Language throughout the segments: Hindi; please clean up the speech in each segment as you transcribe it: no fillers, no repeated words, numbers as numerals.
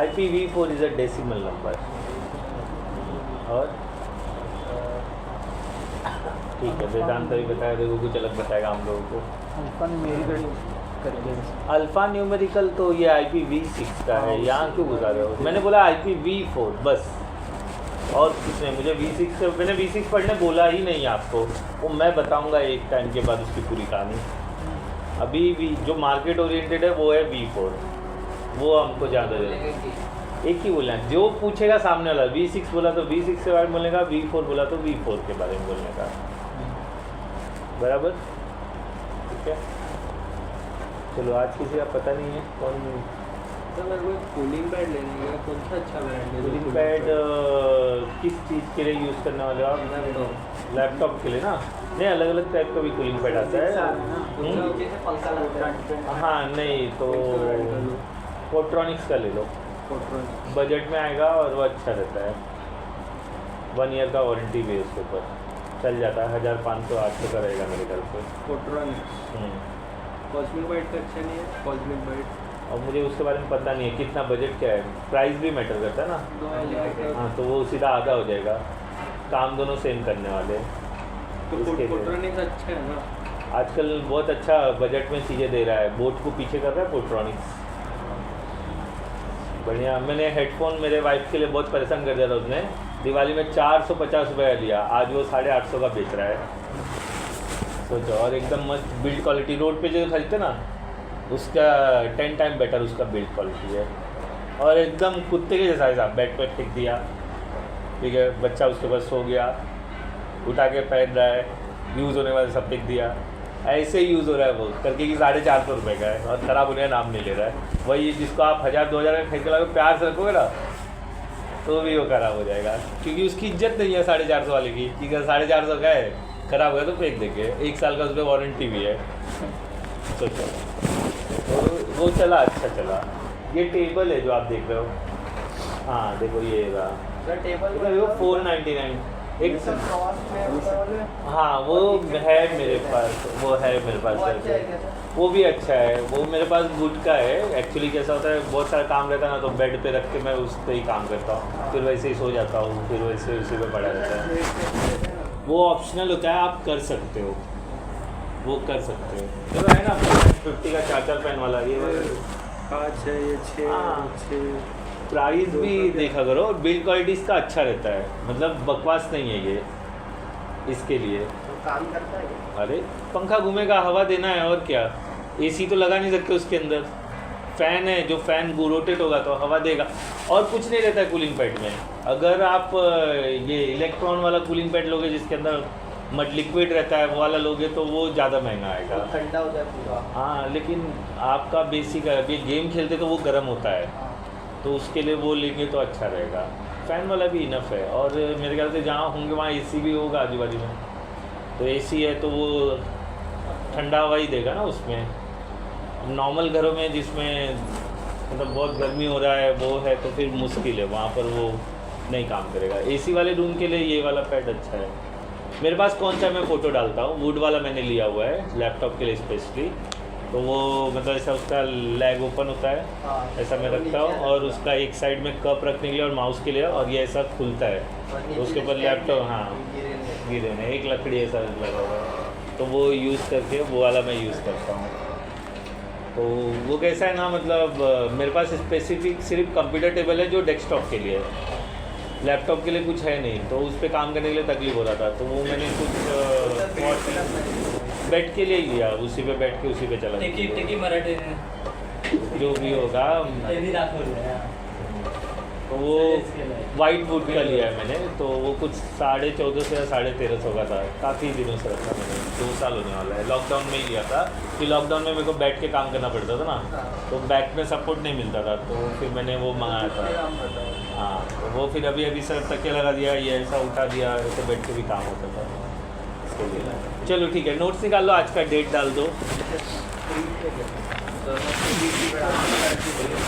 IPv4 is a decimal number. और ठीक है, वेदांत भी बताया, देखो कुछ अलग बताएगा हम लोगों को। अल्फ़ा न्यूमेरिकल तो ये IPv6 का है, यहाँ क्यों घुसा रहे हो? मैंने बोला IPv4 बस, और कुछ नहीं। मुझे V6 से, मैंने V6 पढ़ने बोला ही नहीं आपको, वो मैं बताऊंगा एक टाइम के बाद उसकी पूरी कहानी। अभी भी जो मार्केट ओरिएंटेड है वो है V4, वो हमको ज़्यादा है। एक ही बोलना है, जो पूछेगा सामने वाला V6 बोला तो V6 के बारे में बोलने का, V4 बोला तो V4 के बारे में बोलने का, बराबर? ठीक है, चलो आज किसी का पता नहीं है कौन। तो मेरे को कूलिंग पैड लेने का कौन सा अच्छा ब्रांड है? कूलिंग पैड किस चीज़ के लिए यूज़ करने वाले हो आप? लैपटॉप के लिए ना? नहीं, अलग अलग टाइप का भी कूलिंग पैड आता है। हाँ नहीं, तो पोट्रॉनिक्स का ले लो, बजट में आएगा और वो अच्छा रहता है। 1 ईयर का वारंटी भी है उसके ऊपर, चल जाता है। 1500-800 का रहेगा मेरे ख्याल से। पोट्रॉनिक्स कॉस्मिक बाइट का अच्छा नहीं है? कॉस्मिक बाइट, और मुझे उसके बारे में पता नहीं है कितना बजट क्या है, प्राइस भी मैटर करता है ना। हाँ, तो वो सीधा आधा हो जाएगा, काम दोनों सेम करने वाले। तो पोट्रॉनिक्स अच्छा है ना? आजकल बहुत अच्छा बजट में चीज़ें दे रहा है, बोट को पीछे कर रहा है पोट्रॉनिक्स, बढ़िया। मैंने हेडफोन मेरे वाइफ के लिए बहुत परेशान कर दिया था उसने, दिवाली में 450 रुपये का दिया, आज वो 850 का बेच रहा है, सोचो। और एकदम मस्त बिल्ड क्वालिटी, रोड पे जो खरीदते ना उसका 10 टाइम बेटर उसका बिल्ड क्वालिटी है। और एकदम कुत्ते के जैसा हिसाब, बेड पे फेंक दिया, ठीक है, बच्चा उसके पास सो गया, उठा के पहन रहा है, यूज़ होने वाले सब फेंक दिया, ऐसे ही यूज़ हो रहा है वो करके कि 450 रुपये का है और ख़राब होने का नाम नहीं ले रहा है। वही जिसको आप 1000-2000 में खरीद के लाओगे, प्यार से रखोगे ना, तो भी वो ख़राब हो जाएगा, क्योंकि उसकी इज्जत नहीं है 450 वाले की, ठीक है, 450 का है, ख़राब हो गया तो फेंक देंगे। 1 साल का उस पर वारंटी भी है, सोचो। तो वो चला, अच्छा चला। ये टेबल है जो आप देख रहे हो, हाँ देखो ये रहा टेबल, वो 499 एक। हाँ वो है मेरे पास, वो है मेरे पास, वो भी अच्छा है। वो मेरे पास वुड का है। एक्चुअली कैसा होता है, बहुत सारा काम रहता है ना, तो बेड पे रख के मैं उस पर ही काम करता हूँ, फिर वैसे ही सो जाता हूँ, फिर वैसे उसी पे पड़ा रहता है। वो ऑप्शनल होता है, आप कर सकते हो, वो कर सकते हो। तो है ना 50 का 4 पेन वाला, ये 5 है, ये 6। प्राइस भी देखा करो, बिल्ड क्वालिटी इसका अच्छा रहता है, मतलब बकवास नहीं है ये इसके लिए। तो काम करता है? अरे पंखा घूमेगा, हवा देना है और क्या। AC तो लगा नहीं सकते उसके अंदर, फ़ैन है, जो फ़ैन रोटेट होगा तो हवा देगा, और कुछ नहीं रहता है कूलिंग पैड में। अगर आप ये इलेक्ट्रॉन वाला कूलिंग पैड लोगे जिसके अंदर मड लिक्विड रहता है, वो वाला लोगे तो वो ज़्यादा महंगा आएगा, ठंडा हो जाए पूरा। हाँ, लेकिन आपका बेसिक है, अभी गेम खेलते तो वो गर्म होता है, तो उसके लिए वो लेंगे तो अच्छा रहेगा। फ़ैन वाला भी इनफ है, और मेरे ख्याल से जहाँ होंगे वहाँ AC भी होगा आजू बाजू में, तो AC है तो वो ठंडा हवा ही देगा ना उसमें। नॉर्मल घरों में जिसमें मतलब बहुत गर्मी हो रहा है वो है, तो फिर मुश्किल है, वहाँ पर वो नहीं काम करेगा। AC वाले रूम के लिए ये वाला पैड अच्छा है। मेरे पास कौन सा मैं फ़ोटो डालता हूँ, वुड वाला मैंने लिया हुआ है लैपटॉप के लिए स्पेशली, तो वो मतलब ऐसा उसका लैग ओपन होता है, ऐसा मैं रखता हूँ, और उसका एक साइड में कप रखने के लिए और माउस के लिए, और ये ऐसा खुलता है, तो उसके ऊपर लैपटॉप, हाँ गिरे नहीं, एक लकड़ी ऐसा लगा हुआ है, तो वो यूज़ करके वो वाला मैं यूज़ करता हूँ। तो वो कैसा है ना, मतलब मेरे पास स्पेसिफिक सिर्फ कंप्यूटर टेबल है जो डेस्कटॉप के लिए है, लैपटॉप के लिए कुछ है नहीं, तो उस पर काम करने के लिए तकलीफ हो रहा था, तो वो मैंने कुछ बेड के लिए ही लिया, उसी पे बैठ के उसी पे चला मराठी जो भी होगा। तो वो वाइट वुड का लिया है मैंने, तो वो कुछ 1450 से या 1350 का था, काफ़ी दिनों से रखा मैंने, 2 साल होने वाला है। लॉकडाउन में ही लिया था, कि लॉकडाउन में मेरे को बैठ के काम करना पड़ता था ना, तो बैक में सपोर्ट नहीं मिलता था, तो फिर मैंने वो मंगाया था। हाँ, तो वो फिर अभी सर तकिया लगा दिया, ये ऐसा उठा दिया, ऐसे बैठ के भी काम होता था इसके लिए। चलो ठीक है, नोट्स निकाल लो, आज का डेट डाल दो।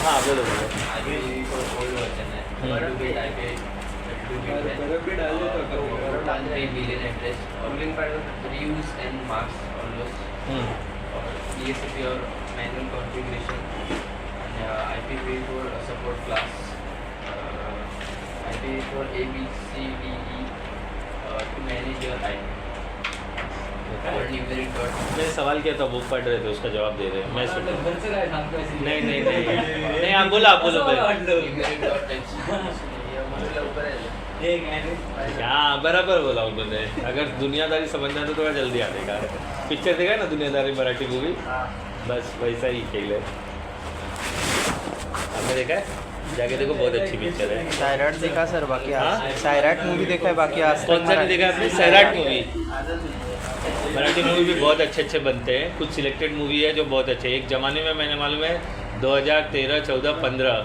हाँ बोलो बोलो। DSCP और manual configuration and IPv4 support class for A, B, C, D, E to manage your time. और numeric dot. मैं सवाल किया था वो पढ़ रहे थे उसका जवाब दे रहे हैं मैं सुन घर से लाए शाम को ऐसे ही। नहीं आप बोलो पहले Numeric dot types. ये मतलब ऊपर है। हाँ बराबर बोला उन्होंने अगर दुनियादारी समझना है तो थोड़ा जल्दी आ जाएगा पिक्चर देखा ना दुनियादारी मराठी मूवी बस वैसा ही खेल है आपने देखा है जाके देखो बहुत अच्छी पिक्चर है सायराट देखा सर बाकी आज हाँ? सायराट मूवी देखा है बाकी आज कौन सा नहीं देखा आपने सैराट मूवी मराठी मूवी भी बहुत अच्छे अच्छे बनते हैं कुछ सिलेक्टेड मूवी है जो बहुत अच्छे एक ज़माने में मैंने मालूम है 2013, 14, 15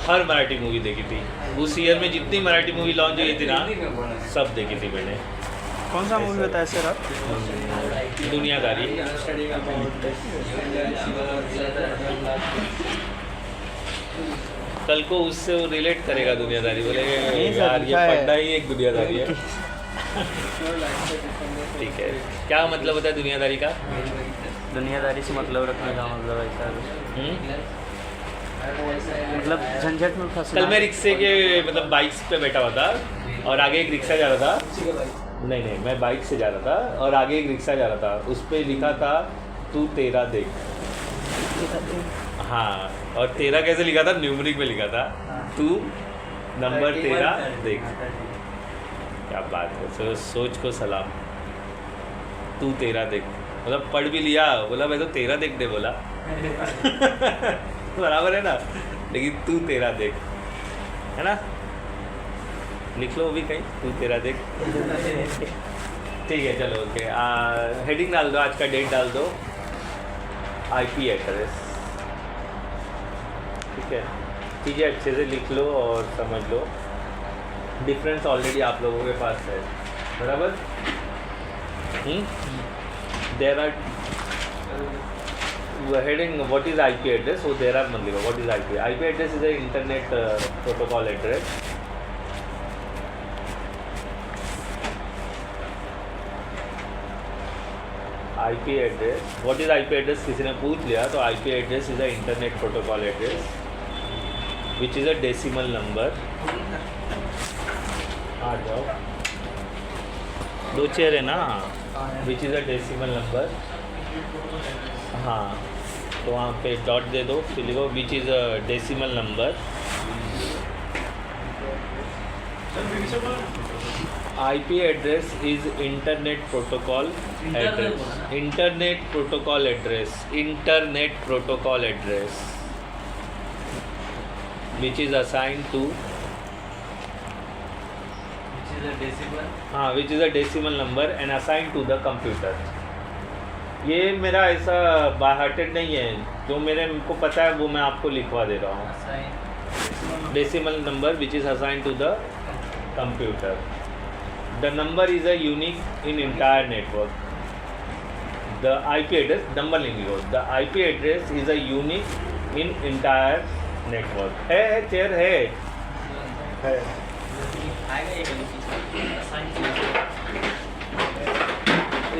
हर मराठी मूवी देखी थी उस ईयर में जितनी मराठी मूवी लॉन्च हुई थी ना सब देखी थी मैंने कौन सा मूवी बताया सर आप दुनियादारी कल को उससे वो रिलेट करेगा दुनियादारी बोलेगा नहीं सर, यार ये लिखा है। पढ़ना ही एक दुनियादारी है ठीक है क्या मतलब होता है दुनियादारी का दुनियादारी से मतलब रखने का मतलब ऐसा हम्म? मतलब झंझट में फंसना कल मैं रिक्शे के मतलब बाइक्स पे बैठा हुआ था और आगे एक रिक्शा जा रहा था नहीं मैं बाइक से जा रहा था और आगे एक रिक्शा जा रहा था उस पर लिखा था तू तेरा देख हाँ और तेरा कैसे लिखा था न्यूमरिक में लिखा था तू नंबर तेरा देख क्या बात है सोच को सलाम तू तेरा देख मतलब पढ़ भी लिया बोला मैं तो तेरा देख दे बोला बराबर है ना लेकिन तू तेरा देख है ना लिख लो भी कहीं तू तेरा देख ठीक है चलो ओके हेडिंग डाल दो आज का डेट डाल दो आईपी एड्रेस ठीक है चीज़ें अच्छे से लिख लो और समझ लो डिफरेंस ऑलरेडी आप लोगों के पास है बराबर there are heading what is IP address so there are मतलब what is IP address is a internet protocol address IP address what is IP address किसी ने पूछ लिया तो IP address is a internet protocol address which is a decimal number आ जाओ दो चेयर है ना which is a decimal number हाँ तो वहाँ पे डॉट दे दो फिर लिखो which is a decimal number IP address is internet protocol address internet protocol address which is assign to हाँ which is a decimal number and assign to the computer ये मेरा ऐसा बाय हार्टेड नहीं है जो को पता है वो मैं आपको लिखवा दे रहा हूँ decimal number which is assign to the computer the number is a unique in entire network the IP address number लिख लो the IP address is a unique in entire network है चेयर है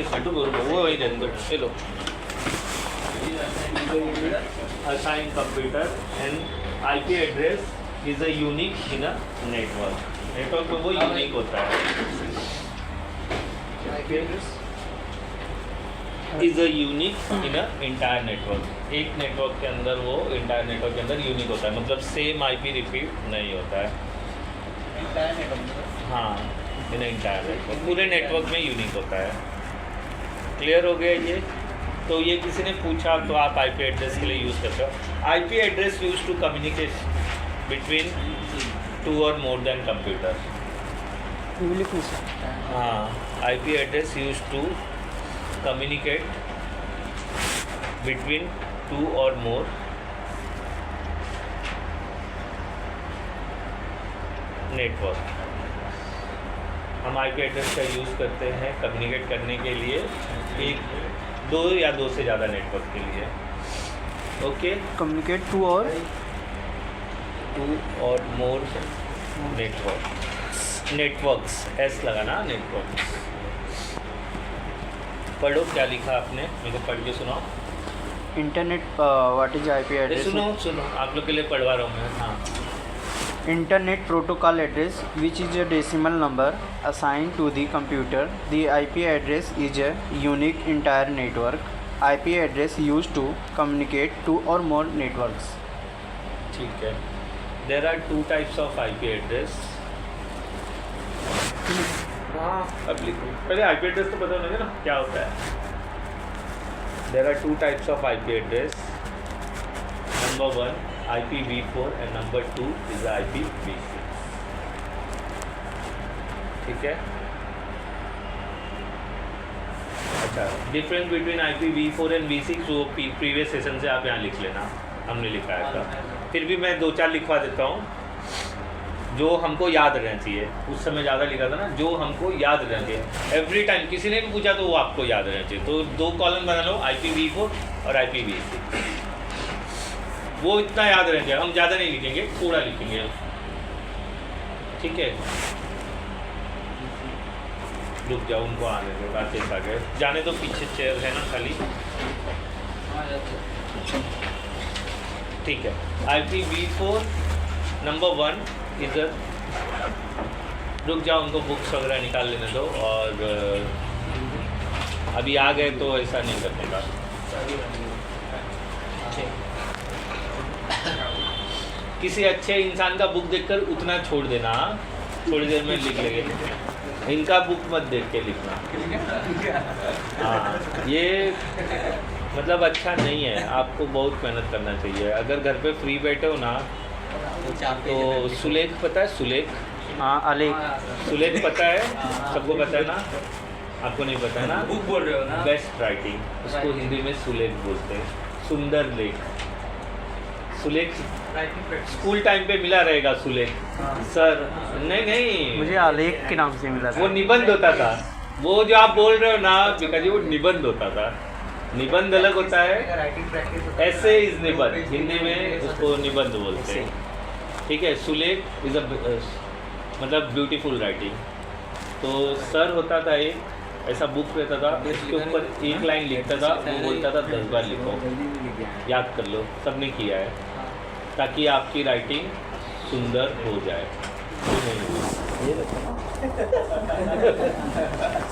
हटो बरोबर वो वही रहने दो चलो assign computer and IP address is a unique in a network में वो यूनिक होता है is a unique in a entire network एक नेटवर्क के अंदर वो इंटायर नेटवर्क के अंदर यूनिक होता है मतलब सेम आईपी रिपीट नहीं होता है हाँ इन इंटायर नेटवर्क पूरे नेटवर्क में यूनिक होता है क्लियर हो गया ये तो ये किसी ने पूछा तो आप आईपी एड्रेस के लिए यूज़ करते हो IP address use to communicate between two or more than computer हाँ IP address use to communicate between two or more network हम आईपी एड्रेस का यूज़ करते हैं कम्युनिकेट करने के लिए एक दो या दो से ज़्यादा नेटवर्क के लिए okay communicate to or more networks S लगाना नेटवर्क्स पढ़ो क्या लिखा आपने मेरे को पढ़ के सुनाओ internet what is IP address सुनो आप लोग के लिए पढ़वा रहा हूँ मैं हाँ Internet protocol address, which is a decimal number assigned to the computer. The IP address is a unique entire network. IP address used to communicate two or more networks. ठीक है. There are two types of IP address. अब लिखो. पहले IP address तो पता होना चाहिए ना क्या होता है. There are two types of IP address. Number one, IPv4 and number two is IPv6. ठीक है. अच्छा, difference between IPv4 and V6 वो प्रीवियस सेशन से आप यहाँ लिख लेना, हमने लिखा है था. फिर भी मैं 2-4 लिखवा देता हूँ जो हमको याद रहना चाहिए. उस समय ज़्यादा लिखा था ना, जो हमको याद रहना चाहिए. एवरी टाइम किसी ने भी पूछा तो वो आपको याद रहना चाहिए. तो 2 कॉलम बना लो, IPv4 और IPv6. वो इतना याद रहना चाहिए. हम ज़्यादा नहीं लिखेंगे, थोड़ा लिखेंगे. ठीक है. रुक जाओ, उनको आने दो. राकेश आ गए. जाने तो पीछे चेयर है ना खाली. ठीक है. IPv4 नंबर 1 इधर. रुक जाओ, उनको बुक्स वगैरह निकाल लेने दो. और अभी आ गए तो ऐसा नहीं करने का. किसी अच्छे इंसान का बुक देखकर उतना छोड़ देना, थोड़ी देर में लिख लेंगे. इनका बुक मत देख के लिखना. हाँ, ये मतलब अच्छा नहीं है. आपको बहुत मेहनत करना चाहिए. अगर घर पे फ्री बैठे हो ना, तो सुलेख पता है? सुलेख, हाँ, अलेख. सुलेख पता है? सबको पता है ना? आपको नहीं पता है ना? बुक बोल रहे हो ना? बेस्ट राइटिंग, उसको हिंदी में सुलेख बोलते हैं. सुंदर लेख. सुलेख स्कूल टाइम पे मिला रहेगा. सुलेख सर नहीं, मुझे आलेख के नाम से मिला था. वो निबंध होता था. वो जो आप बोल रहे हो ना बिका जी, वो निबंध होता था. निबंध अलग होता है. ऐसे इज निबंध, हिंदी में उसको निबंध बोलते हैं. ठीक है. सुलेख इज अ मतलब ब्यूटीफुल राइटिंग. तो सर होता था एक ऐसा बुक रहता था, उसके ऊपर एक लाइन लिखता था, वो बोलता था 10 बार लिखो. याद कर लो, सबने किया है, ताकि आपकी राइटिंग सुंदर हो जाए.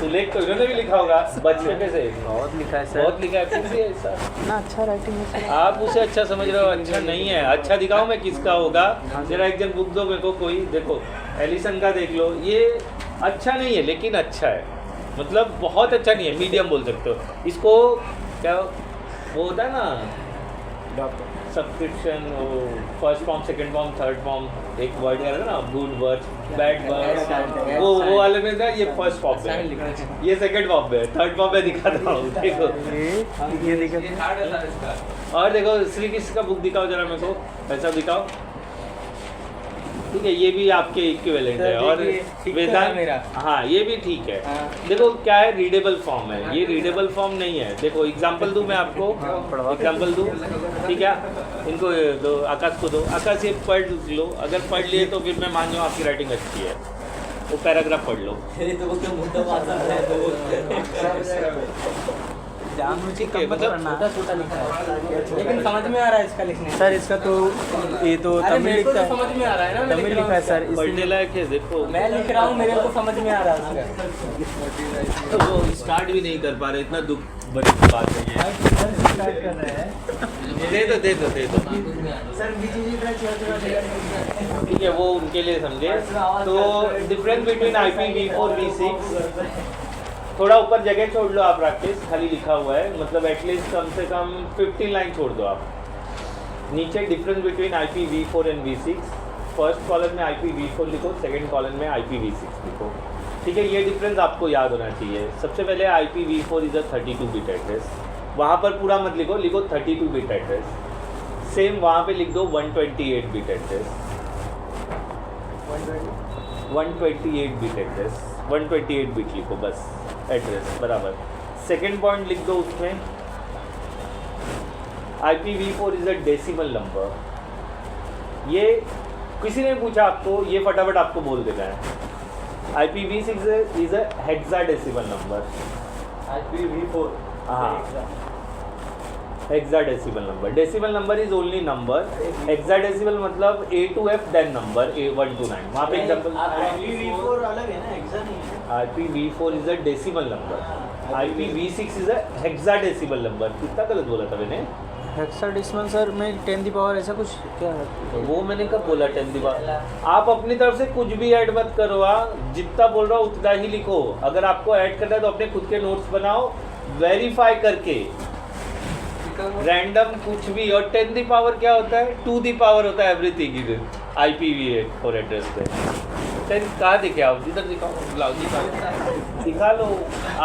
सुलेख तो इन्होंने भी लिखा होगा बचपन से. बहुत लिखा है सर. बहुत लिखा है. फिर भी ऐसा ना अच्छा राइटिंग है. आप उसे अच्छा समझ रहे हो. अच्छा नहीं है. अच्छा दिखाओ मैं किसका होगा. जरा एक जन बुक दो मेरे को कोई. देखो एलिसन का देख लो. ये अच्छा नहीं है लेकिन अच्छा है. मतलब बहुत अच्छा नहीं है, मीडियम बोल सकते हो इसको. क्या वो होता है ना, सब्सक्रिप्शन, वो first form, second form, third form. एक वर्ड है ना, गुड वर्ड, बैड वर्ड. वो वाले में ना, ये फर्स्ट फॉर्म में, ये सेकंड फॉर्म में, थर्ड फॉर्म में दिखाता हूँ. देखो ये देखो. और देखो श्री कृष्ण का बुक दिखाओ जरा मेरे को. ऐसा दिखाओ. ठीक है. ये भी आपके इक्विवेलेंट है. और वेदांत, हाँ ये भी ठीक है. देखो क्या है, रीडेबल फॉर्म है. ये रीडेबल फॉर्म नहीं है. देखो एग्जांपल दूं मैं आपको. एग्जांपल दूं. ठीक है. इनको दो, आकाश को दो. आकाश ये पढ़ लो. अगर पढ़ लिए तो फिर मैं मान जाऊँ आपकी राइटिंग अच्छी है. वो पैराग्राफ पढ़ लो. ठीक है. मतलब छोटा लिखा है लेकिन समझ में आ रहा है इसका लिखने. सर इसका तो ये तो तमिल लिखता है. समझ में आ रहा है ना. तमिल लिखा है सर. पढ़ने लायक है. देखो मैं लिख रहा हूँ, मेरे को समझ में आ रहा है. तो वो स्टार्ट भी नहीं कर पा रहे. इतना दुख बड़ी बात है ये. स्टार्ट कर रहे हैं. दे दो दे दो दे दो. सर ठीक है. वो उनके लिए समझे. तो डिफरेंस बिटवीन IPv4 V6. थोड़ा ऊपर जगह छोड़ लो आप राकेश, खाली लिखा हुआ है. मतलब एटलीस्ट कम से कम 15 लाइन छोड़ दो आप. नीचे difference between IPv4 and V6. First column में IPv4 लिखो, सेकंड कॉलम में IPv6 लिखो. ठीक है. ये डिफरेंस आपको याद होना चाहिए. सबसे पहले IPv4 is a 32 bit address. वहाँ पर पूरा मत लिखो, लिखो 32 बिट एड्रेस. सेम वहाँ पे लिख दो 128 bit address. 128 bit address. 128 bit लिखो बस एड्रेस बराबर. सेकेंड पॉइंट लिख दो उसमें IPv4 is a decimal number. ये किसी ने पूछा आपको, ये फटाफट आपको बोल देना है. IPv6 is a hexadecimal number. IPv4 हाँ. Hexadecimal number. Decimal number is only number. Hexadecimal मतलब A to F then number A 1 to 9. वहाँ पे एग्जाम्पल IPv4 अलग है ना, हेक्सा नहीं है. IPv4 is a decimal number. IPv6 is a hexadecimal number. कितना गलत बोला था मैंने? हेक्साडेसिमल सर में 10 की पावर ऐसा कुछ क्या है? तो वो मैंने कब बोला 10 की बात? आप अपनी तरफ से कुछ भी ऐड मत करो. जितना बोल रहा हूँ उतना ही लिखो. अगर आपको ऐड करना है तो अपने खुद के नोट्स बनाओ वेरीफाई करके. रैंडम कुछ भी. और 10 की पावर क्या होता है? 2 की पावर होता है एवरीथिंग इधर IPv4 एड्रेस पे. 10 कहाँ दिखे आप? इधर दिखाओ. दिखा लो.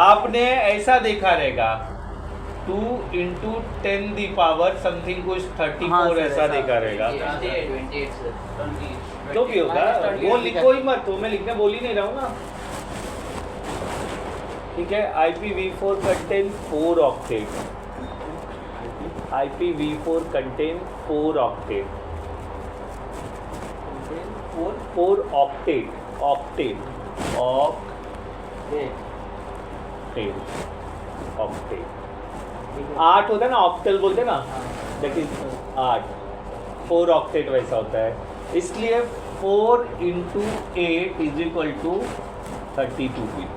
आपने ऐसा देखा रहेगा 2 into 10 की पावर समथिंग कुछ 34 हाँ, सर, ऐसा ऐसा. देखा रहेगा. 28 सर. जो भी होगा वो लिखो ही मत. वो मैं लिखने बोल ही नहीं रहा हूँ ना. ठीक है. IPv4 contain 4 octet. IPv4 contain 4 octet. 4 octet. Octet. Octet. 8 होता है ना, ऑक्टल बोलते हैं ना, दैट इज 8. 4 ऑक्टेट वैसा होता है. इसलिए 4 into 8 is equal to 32 bit.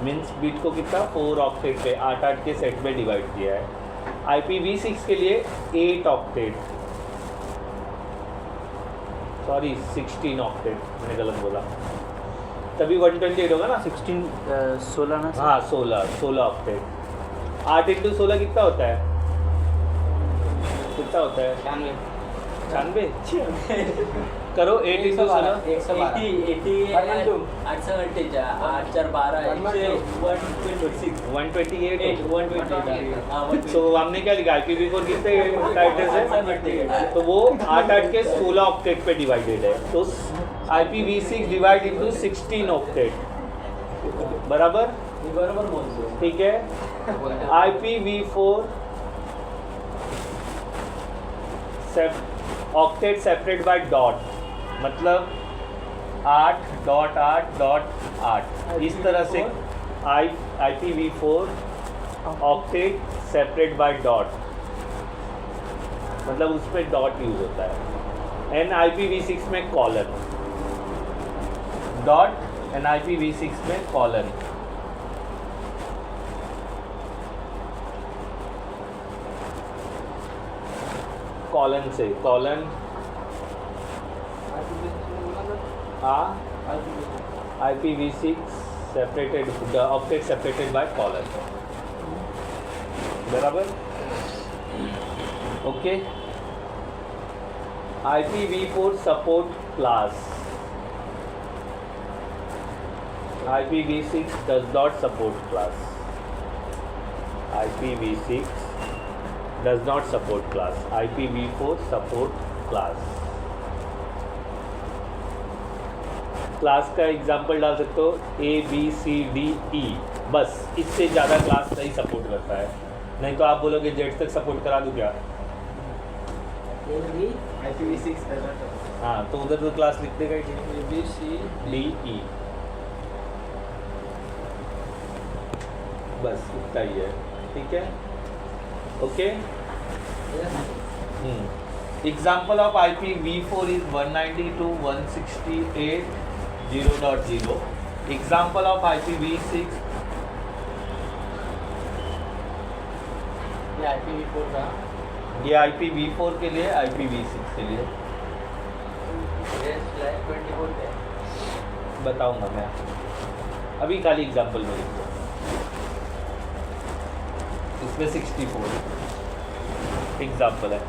Means bit को कितना 4 ऑक्टेट पे 8 के सेट में डिवाइड किया है. IPv6 के लिए 8 ऑक्टेट. सॉरी 16 ऑक्टेट मैंने गलत बोला. तभी 128 होगा ना. 16 ना. हाँ 16 ऑक्टेट. 8 into 16 कितना होता है? कितना होता है? 96 करो. 8 into 16 128. तो हमने क्या लिखा? IPv4 कितने एड्रेस है? तो वो 8 के 16 ऑक्टेट पे डिवाइडेड है. तो IPv6 डिवाइड इंटू 16 ऑक्टेट. बराबर. ठीक है. IPv4 octet separate by dot. मतलब 8.8.8 इस तरह से IPv4 octet separate by dot. मतलब उस पर डॉट यूज होता है. एंड IPv6 में कॉलन. डॉट एंड IPv6 में कॉलन. कॉलन से colon IPv6 separated octet separated by colon. बराबर. Okay. IPv4 support class. IPv6 does not support class. IPv6 does not support class. IPv4 support class. Class का एग्जांपल डाल सकते हो ABCDE. बस इससे ज़्यादा क्लास नहीं सपोर्ट करता है. नहीं तो आप बोलोगे जेड तक सपोर्ट करा दूँ क्या? IPv6 हाँ तो उधर तो क्लास लिख देगा ABCDE. बस इतना ही है. ठीक है. Okay. Example of IPv4 is 192.168.0.0. Example of IPv6 IPv4 का ये IPv4 के लिए IPv6 के लिए बताऊंगा मैं. अभी खाली एग्जाम्पल में लिखूँ. इसमें 64 एग्जाम्पल है.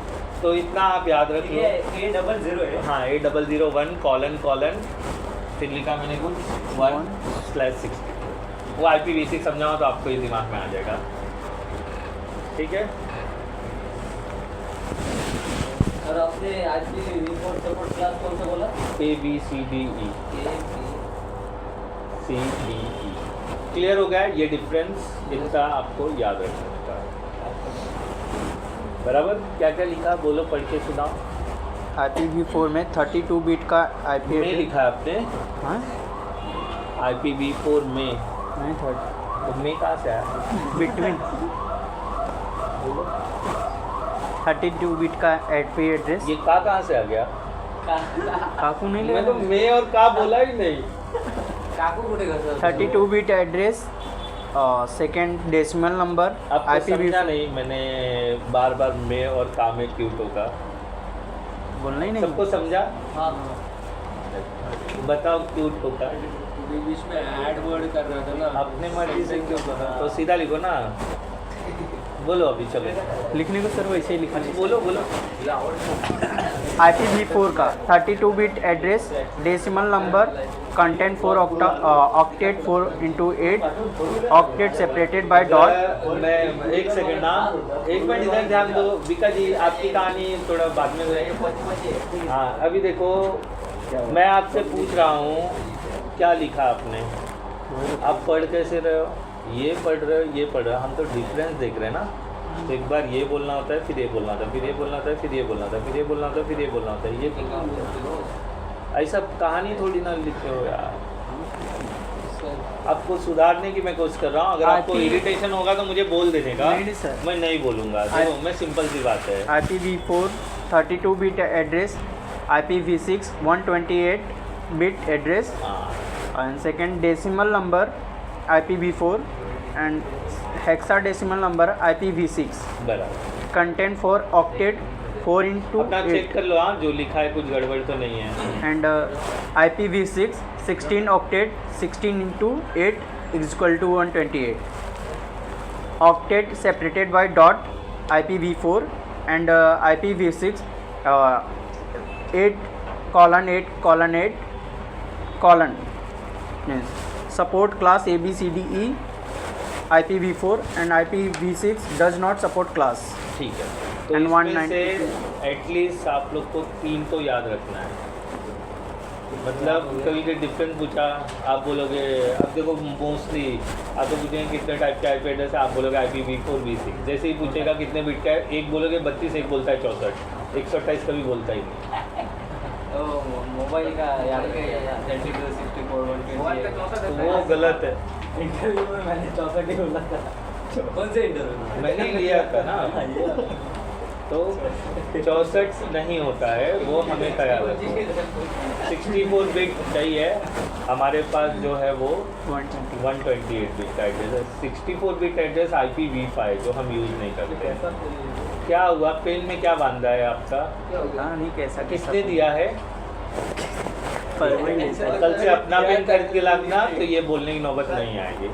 तो इतना आप याद रखिए. A00 है. हाँ A001 कॉलन कॉलन फिर लिखा मैंने कुछ 1/60. वो IPv6 समझाऊँ तो आपको ये दिमाग में आ जाएगा. ठीक है. और आपने IPv4 सपोर्ट क्लास कौन सा बोला? ABCDE. क्लियर हो गया. ये डिफरेंस इतना आपको याद रखना है. बराबर. क्या क्या लिखा बोलो, पढ़ के सुनाओ. IPv4 में 32 बिट का IP में लिखा है आपने. हाँ IPv4 में नहीं 30 तो में कहाँ से आया? बिटवीन बोलो. 32 बिट का IP एड्रेस। ये का कहाँ से आ गया? काकू नहीं ले मैं तो मैं और का बोला ही नहीं। काकू कुठे कसं 32 bit address, second decimal number, आपको IPv4 समझा नहीं, मैंने बार बार मैं और का में क्यों टोका? बोलना ही नहीं। सबको समझा? हाँ बताओ क्यों टोका? बीच में ऐड वर्ड कर रहा था ना। अपने मर्जी से क्यों करा? तो सीधा लिखो ना, बोलो अभी चलो। लिखने को सर वैसे ही लिखना है। बोलो बोलो। IPv4 का 32 bit address, decimal number, content 4 octet 4 into 8 octet separated bye dot. मैं एक सेकंड ना, एक मिनट इधर ध्यान दो। विका जी आपकी कहानी थोड़ा बाद में करेंगे। हाँ अभी देखो, मैं आपसे पूछ रहा हूँ क्या लिखा आपने, आप पढ़ कैसे रहे हो? ये पढ़ रहे हो, ये पढ़ रहे हो, हम तो डिफरेंस देख रहे हैं ना। तो एक बार ये बोलना होता है, फिर ये बोलना होता है, फिर ये बोलना होता है, फिर ये बोलना होता है, फिर ये बोलना होता है, फिर ये बोलना होता है। ये ऐसा कहानी थोड़ी ना लिखे हो यार। आपको सुधारने की मैं कोशिश कर रहा हूँ। अगर आपको इरिटेशन होगा तो मुझे बोल देने का, नहीं सर। मैं नहीं बोलूँगा। देखो मैं सिंपल सी बात है। IPv4 32 bit address, IPv6 128 bit address, हाँ and second decimal number IPv4 and hexadecimal number IPv6, बराबर। content for octet 4 into अपना चेक 8 कर लो, हाँ जो लिखा है कुछ गड़बड़ तो नहीं है। and IPv6 16 octet 16 into 8 is equal to 128 octet separated by dot IPv4 and IPv6 8:8:8 colon yes. Support class ABCDE IPv4 and IPv6 does not support class। ठीक है, तो And इसमें 192 से एटलीस्ट आप लोग को 3 तो याद रखना है। मतलब कभी कोई डिफरेंस पूछा, आप बोलोगे, अब देखो मोस्टली आपको पूछेंगे कितने टाइप के IP एड्रेस है, आप बोलोगे IPv4 V6। जैसे ही पूछेगा कितने बिट का है, एक बोलोगे 32, एक बोलता है 64, 128 कभी बोलता ही नहीं। मोबाइल का याद रखिएगा 32 64 128। तो वो गलत है। इंटरव्यू में मैंने 64 ही बोला था। कौन से इंटरव्यू? मैंने लिया था ना, तो 64 नहीं होता है, वो हमें तैयार रखना। 64 बिट चाहिए, हमारे पास जो है वो 128 बिट का एड्रेस है। 64 बिट एड्रेस IPv5 जो हम यूज़ नहीं करते। क्या हुआ, पेन में क्या बांधा है आपका? नहीं कैसा किसने दिया है? परवाही नहीं सर। कल से अपना पेन खरीद के लाना, तो ये बोलने की नौबत नहीं आएगी।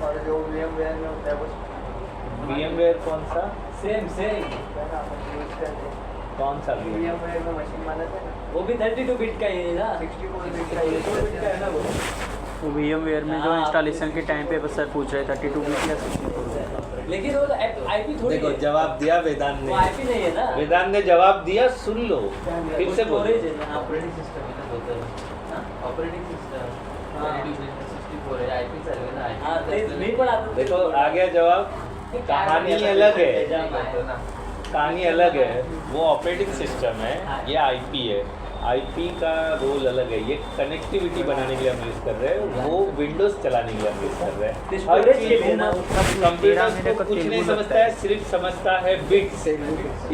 VMware कौन सा? सेम कौन सा VMware? वो भी 32 बिट का ही है ना। 64 बिट का है ना वो। VMware में जो हाँ, इंस्टॉलेशन के टाइम पे बस सर पूछ रहे 32 बिट या 64 बिट। लेकिन वो IP थोड़ी देखो है। जवाब दिया वेदांत वो ने। IP नहीं है ना। वेदांत ने जवाब दिया, सुन लो फिर से बोलो। स्टोरेज है ना। ऑपरेटिंग सिस्टम है ना बोलते हैं। ऑपरेटिंग सिस्टम हाँ। 64 है, IP सर्वर है ना। हाँ, नहीं पढ़ा था। देखो आ गया जवाब। कहानी अलग है, कहानी अलग है। वो ऑपरेटिंग सिस्टम है, ये IP है। IP का रोल अलग है। ये कनेक्टिविटी बनाने के लिए हम यूज़ कर रहे हैं, वो विंडोज़ चलाने के लिए हम यूज़ कर रहे हैं। स्टोरेज के लिए ना। कंप्यूटर को कुछ नहीं समझता है, सिर्फ समझता है बिट्स।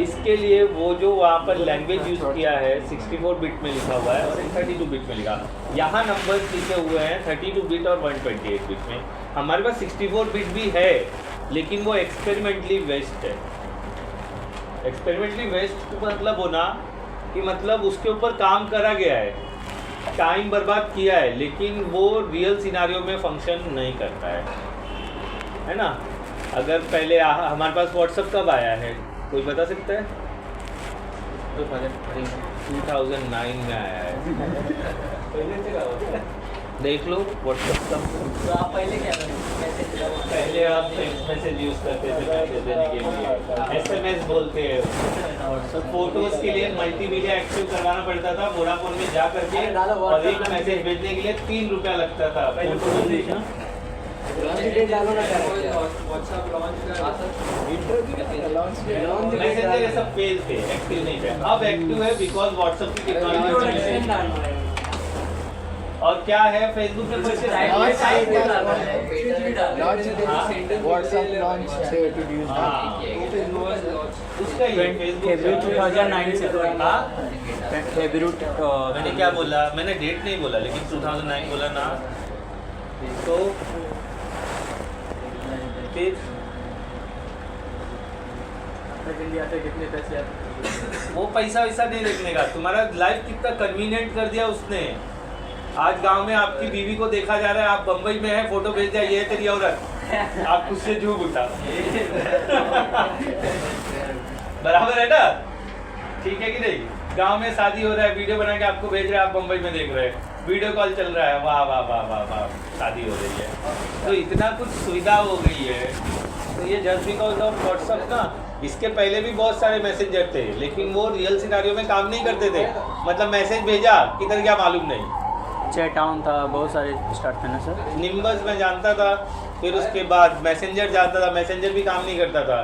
इसके लिए वो जो वहाँ पर लैंग्वेज यूज़ किया है 64 बिट में लिखा हुआ है और 32 बिट में लिखा। यहाँ नंबर्स लिखे हुए हैं 32 बिट और 128 बिट में। हमारे पास 64 बिट भी है, लेकिन वो एक्सपेरिमेंटली वेस्ट है। एक्सपेरिमेंटली वेस्ट का मतलब होना कि मतलब उसके ऊपर काम करा गया है, टाइम बर्बाद किया है, लेकिन वो रियल सिनारियो में फंक्शन नहीं करता है ना। अगर पहले हमारे पास व्हाट्सएप कब आया है, कोई बता सकता है? 2009 में आया है। देख लो व्हाट्सएप का। तो आप पहले क्या करते थे? पहले आप टेक्स्ट मैसेज यूज़ करते थे मैसेज देने के लिए, SMS बोलते हैं। तो फोटोज़ के लिए मल्टीमीडिया एक्टिव करवाना पड़ता था वोडाफोन में जा करके, और एक मैसेज भेजने के लिए 3 रुपया लगता था। मैसेंजर ये सब फेल थे, एक्टिव नहीं थे। अब एक्टिव है बिकॉज व्हाट्सएप की टेक्नोलॉजी। और क्या है फेसबुक पे परचेज WhatsApp launch से introduced उसका ही February 2009 से हाँ February मैंने क्या बोला, मैंने डेट नहीं बोला लेकिन 2009 बोला ना। तो फिर इंडिया से कितने पैसे आते वो पैसा वैसा नहीं देखने का, तुम्हारा लाइफ कितना कन्वीनियंट कर दिया उसने। आज गांव में आपकी बीवी को देखा जा रहा है, आप बम्बई में है, फोटो भेज दिया, ये है तेरी औरत, आप उससे झूठ उठा। बराबर है ना, ठीक है कि नहीं? गांव में शादी हो रहा है, वीडियो बना के आपको भेज रहे हैं, आप बम्बई में देख रहे हैं, वीडियो कॉल चल रहा है, वाह वाह वाह वाह वाह, शादी हो रही है। तो इतना कुछ सुविधा हो गई है। तो ये जस्ट बिकॉज ऑफ व्हाट्सअप ना, इसके पहले भी बहुत सारे मैसेंजर थे लेकिन वो रियल सिनारियो में काम नहीं करते थे। मतलब मैसेज भेजा किधर क्या मालूम नहीं, चैट ऑन था, बहुत सारे स्टार्ट थे ना सर। निम्बस में जानता था, फिर उसके बाद मैसेंजर जानता था, मैसेंजर भी काम नहीं करता था,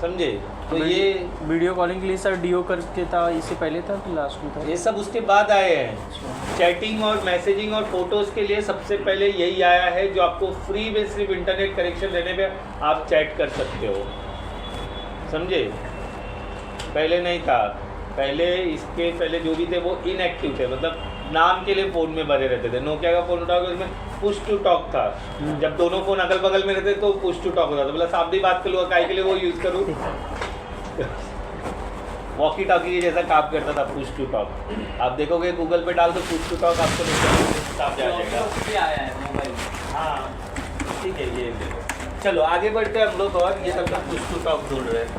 समझे? तो ये वीडियो कॉलिंग के लिए सर डीओ करके था, इससे पहले था कि लास्ट में था? ये सब उसके बाद आए हैं। चैटिंग और मैसेजिंग और फोटोज़ के लिए सबसे पहले यही आया है, जो आपको फ्री में सिर्फ इंटरनेट कनेक्शन लेने पे आप चैट कर सकते हो, समझे? पहले नहीं था, पहले इसके पहले जो भी थे वो इनएक्टिव थे, मतलब नाम के लिए फ़ोन में भरे रहते थे। नोकिया का फ़ोन उठाओगे उसमें पुश टू टॉक था, जब दोनों फ़ोन अगल बगल में रहते तो पुश टू टॉक होता था, मतलब सामने बात कर लो, काय के लिए वो यूज़ करूँ, वॉकी टॉकी के जैसा काम करता था पुश टू टॉक। आप देखोगे गूगल पे डाल दो पुश टू टॉक, आपको साफ आ जाएगा। आया है मोबाइल। हाँ ठीक है, ये देखो, चलो आगे बढ़ते हैं हम लोग। और ये सब लोग पुश टू टॉक ढूंढ रहे हैं,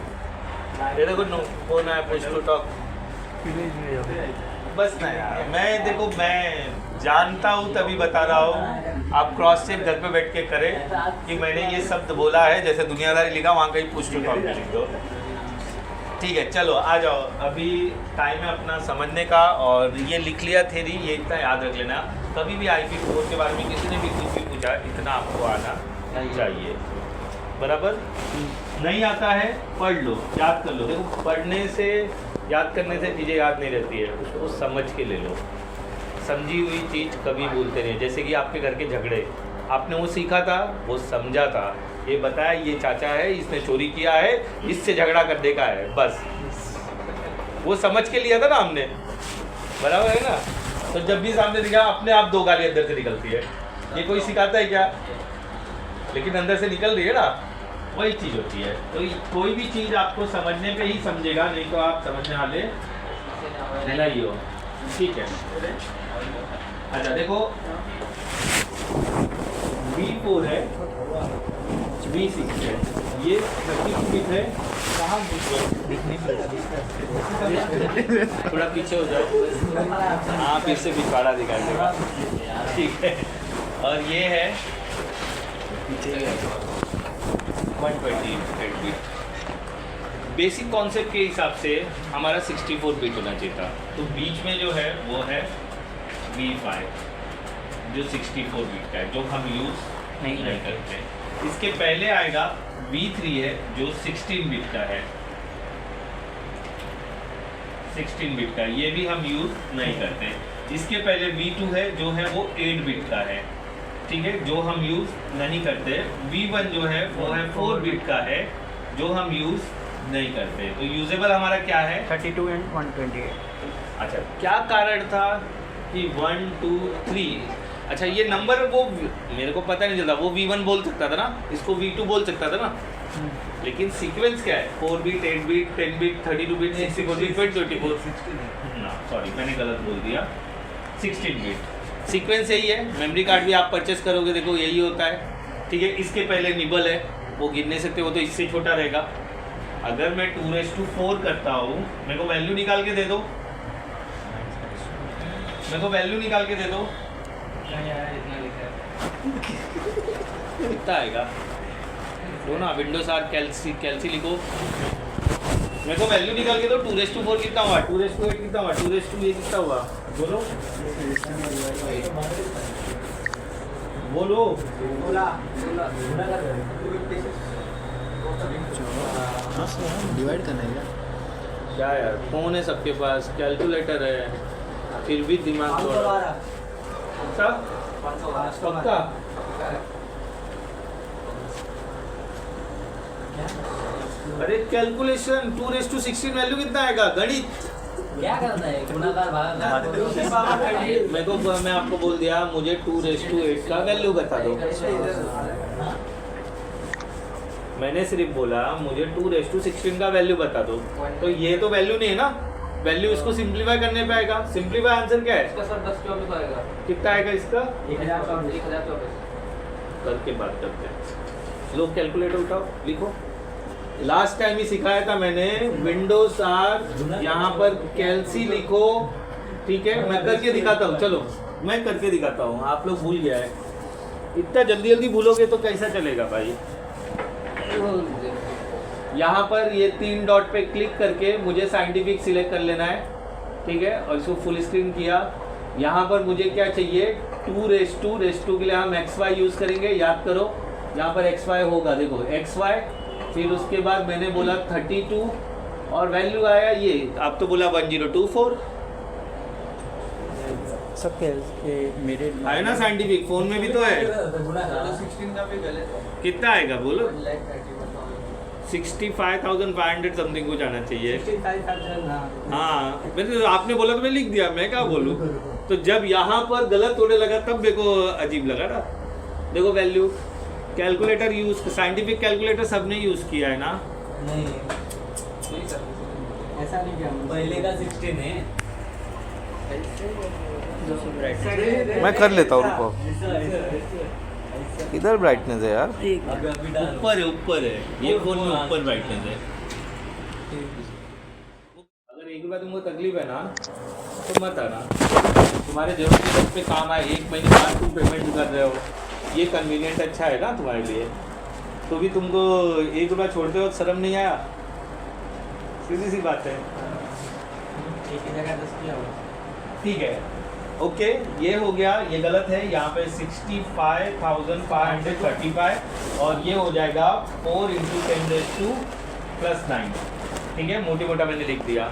ये देखो फोन आया पुश टू टॉक। बस ना यार, मैं देखो मैं जानता हूँ तभी बता रहा हूँ, आप क्रॉस चेक घर पे बैठ के करें कि मैंने ये शब्द बोला है, जैसे दुनियादारी लिखा वहाँ कहीं पुश टू टॉक लिख दो, ठीक है? चलो आ जाओ, अभी टाइम है अपना समझने का। और ये लिख लिया थेरी, ये इतना याद रख लेना, कभी भी IP4 के बारे में किसी ने भी कुछ भी पूछा, इतना आपको आना चाहिए, बराबर? नहीं आता है पढ़ लो, याद कर लो। देखो पढ़ने से, याद करने से चीज़ें याद नहीं रहती है, उसको समझ के ले लो। समझी हुई चीज़ कभी भूलते नहीं। जैसे कि आपके घर के झगड़े, आपने वो सीखा था, वो समझा था, ये बताया ये चाचा है, इसने चोरी किया है, इससे झगड़ा करने का है, बस वो समझ के लिया था ना हमने, बराबर है ना? तो जब भी सामने दिखा, अपने आप दो गाली अंदर से निकलती है। ये कोई सिखाता है क्या? लेकिन अंदर से निकल रही है ना, वही चीज़ होती है। तो कोई भी चीज़ आपको समझने पे ही समझेगा, नहीं तो आप समझने वाले नहीं हो, ठीक है? अच्छा देखो, V4 है, V6 है, ये 30 फीट है, कहाँ थोड़ा पीछे हो जाओ, हाँ फिर से पिछवाड़ा दिखाई देगा, ठीक है? और ये है 128 फीट। बेसिक कॉन्सेप्ट के हिसाब से हमारा 64 बिट होना चाहिए था, तो बीच में जो है वो है V5 जो 64 बिट का है, जो हम यूज़ नहीं करते। इसके पहले आएगा V3 है जो 16 बिट का है, 16 बिट का, ये भी हम यूज़ नहीं करते। इसके पहले V2 है जो है वो 8 बिट का है, ठीक है, जो हम यूज़ नहीं करते। V1 जो है वो है 4 बिट का है, जो हम यूज़ नहीं करते। तो यूजेबल हमारा क्या है? 32 and 128। अच्छा, क्या कारण था कि 1 2 3? अच्छा ये नंबर वो मेरे को पता नहीं चलता, वो V1 बोल सकता था ना, इसको V2 बोल सकता था ना, लेकिन सीक्वेंस क्या है? 4 bit, 8 bit, 10 bit, 32 bit, 64 bit, 24, ना सॉरी मैंने गलत बोल दिया, 16 बिट। सीक्वेंस यही है। मेमोरी कार्ड भी आप परचेस करोगे, देखो यही होता है, ठीक है? इसके पहले निबल है, वो गिन नहीं सकते, वो तो इससे छोटा रहेगा। अगर मैं 2⁴ करता हूँ, मेरे को वैल्यू निकाल के दे दो, मेरे को वैल्यू निकाल के दे दो, कितना आएगा? लो ना, विंडोज आर कैल्सी लिखो, मेरे को वैल्यू निकाल के दो। 2⁴ कितना हुआ? 2⁴8 कितना हुआ? 2⁴ ये कितना हुआ? बोलो बोलो, डिवाइड करना है क्या? क्या यार, फोन है सबके पास, कैलकुलेटर है, फिर भी दिमाग थोड़ा पक्का? अरे कैलकुलेशन 2:16 वैल्यू कितना आएगा? गणित क्या करना है, गुणाकार भागाकार? मैं आपको बोल दिया मुझे 2:8 का वैल्यू बता दो। मैंने सिर्फ बोला मुझे 2:16 का वैल्यू बता दो। तो ये तो वैल्यू नहीं है ना, वैल्यू इसको सिंप्लीफाई करने पे आएगा। सिंप्लीफाई आंसर क्या है? इसका सर 10-24 आएगा। कितना आएगा इसका? 1024। करके बात करते हैं। लो कैलकुलेटर उठाओ, लिखो। लास्ट टाइम ही सिखाया था मैंने, विंडोज आर, यहाँ पर कैलसी लिखो, ठीक है? मैं करके दिखाता हूँ, चलो मैं करके दिखाता हूँ। आप लोग भूल गया है, इतना जल्दी जल्दी भूलोगे तो कैसा चलेगा भाई। यहाँ पर ये 3 डॉट पे क्लिक करके मुझे साइंटिफिक सिलेक्ट कर लेना है, ठीक है? और इसको फुल स्क्रीन किया। यहाँ पर मुझे क्या चाहिए? 2:2 के लिए हम XY यूज़ करेंगे, याद करो। यहाँ पर XY होगा, देखो XY, फिर उसके बाद मैंने बोला 32 और वैल्यू आया ये, आप तो बोला 1024 सब मेरे है ना। साइंटिफिक फोन में भी तो है। 16 का भी गलत है। कितना आएगा बोलो? 65,500 समथिंग कुछ आना चाहिए। हाँ, मैंने आपने बोला तो मैं लिख दिया, मैं क्या बोलूँ। तो जब यहाँ पर गलत होने लगा तब मेरे को अजीब लगा ना। देखो value, calculator use, scientific calculator सबने यूज किया है ना? नहीं ऐसा नहीं किया, पहले का 16 है। मैं कर लेता हूँ, रुको। ऐसा इधर ब्राइटनेस है यार। अभी डाल ऊपर है ये फोन में, ऊपर ब्राइटनेस है। अगर एक बार तुमको तकलीफ है ना तो मत आना, तुम्हारे जरूरत के वक्त पे काम आए। 1 महीने बाद तुम पेमेंट कर रहे हो, ये कन्वीनियंट अच्छा है ना तुम्हारे लिए। तो भी तुमको 1 रुपया छोड़ते हो शर्म नहीं आया? सीधी सी बात है। एक ही जगह 10 किया हुआ। ठीक है, ओके, ये हो गया। ये गलत है, यहाँ पे 65,535 और ये हो जाएगा 4 × 10⁻⁹ ठीक है? मोटी मोटा मैंने लिख दिया।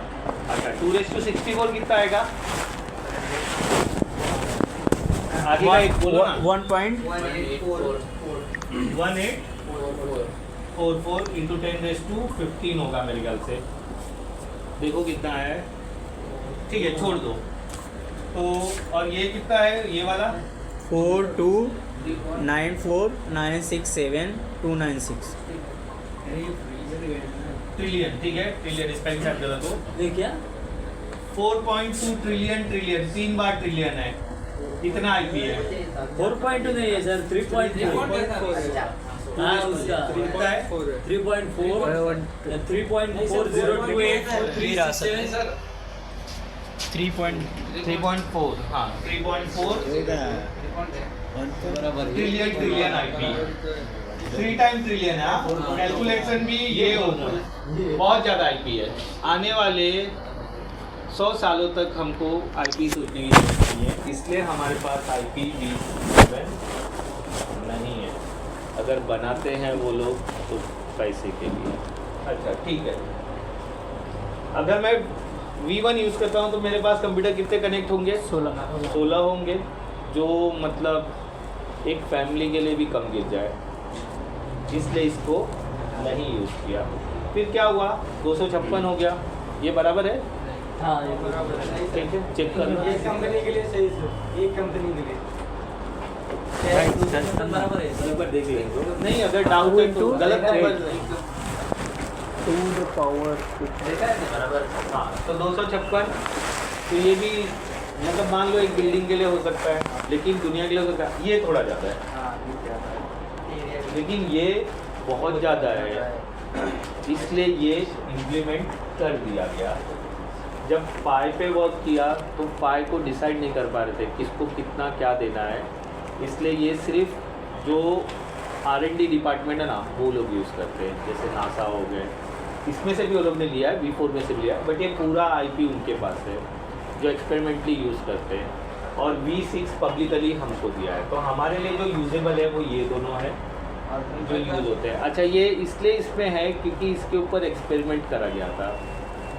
अच्छा 2:64 कितना आएगा? आगे का एक बोलो ना। 1844 × 10⁻15 होगा मेरे ख्याल से। देखो कितना है, ठीक है छोड़ दो। तो और ये कितना है ये वाला? 4294967296 ट्रिलियन, ठीक है? ट्रिलियन स्पेलिंग शायद गलत हो। ये क्या? 4.2 ट्रिलियन, 3 बार ट्रिलियन है, इतना आईपी है। 4.2 नहीं है सर, 3.4 हाँ उसका कितना है? 3.4 3.4028 3.4 हाँ 3.4 ट्रिलियन आईपी, 3 टाइम ट्रिलियन है। कैलकुलेशन भी ये होगा, बहुत ज़्यादा आईपी है। आने वाले 100 सालों तक हमको आईपी सोचने की जरूरत नहीं है, इसलिए हमारे पास IPv7 नहीं है। अगर बनाते हैं वो लोग तो पैसे के लिए। अच्छा ठीक है, अगर मैं V1 यूज़ करता हूँ तो मेरे पास कंप्यूटर कितने कनेक्ट होंगे? 16 होंगे, जो मतलब एक फैमिली के लिए भी कम गिर जाए, इसलिए इसको नहीं यूज़ किया। फिर क्या हुआ? 256 हो गया, ये बराबर है? हाँ ये बराबर है। ठीक है, चेक कर लो। एक कंपनी के लिए सही सर, एक कंपनी के लिए बराबर है एक बार देख लेंगे। नहीं अगर डाउट है तो गलत नंबर टू द पावर देखा है बराबर। हाँ तो 256। तो ये भी मतलब मान लो एक बिल्डिंग के लिए हो सकता है, लेकिन दुनिया के लिए हो सकता है। ये थोड़ा ज़्यादा है, हाँ ये क्या है, लेकिन ये बहुत ज़्यादा है, इसलिए ये इम्प्लीमेंट कर दिया गया। जब पाई पे वर्क किया तो पाई को डिसाइड नहीं कर पा रहे थे किसको कितना क्या देना है, इसलिए ये सिर्फ जो R&D डिपार्टमेंट है ना वो लोग यूज़ करते हैं, जैसे नासा हो गए, इसमें से भी वो लोग ने लिया है, V4 में से भी लिया है, बट ये पूरा IP उनके पास है जो एक्सपेरिमेंटली यूज़ करते हैं। और V6 पब्लिकली हमको दिया है, तो हमारे लिए जो यूजेबल है वो ये दोनों है जो यूज़ होते हैं। अच्छा ये इसलिए इसमें है क्योंकि इसके ऊपर एक्सपेरिमेंट करा गया था।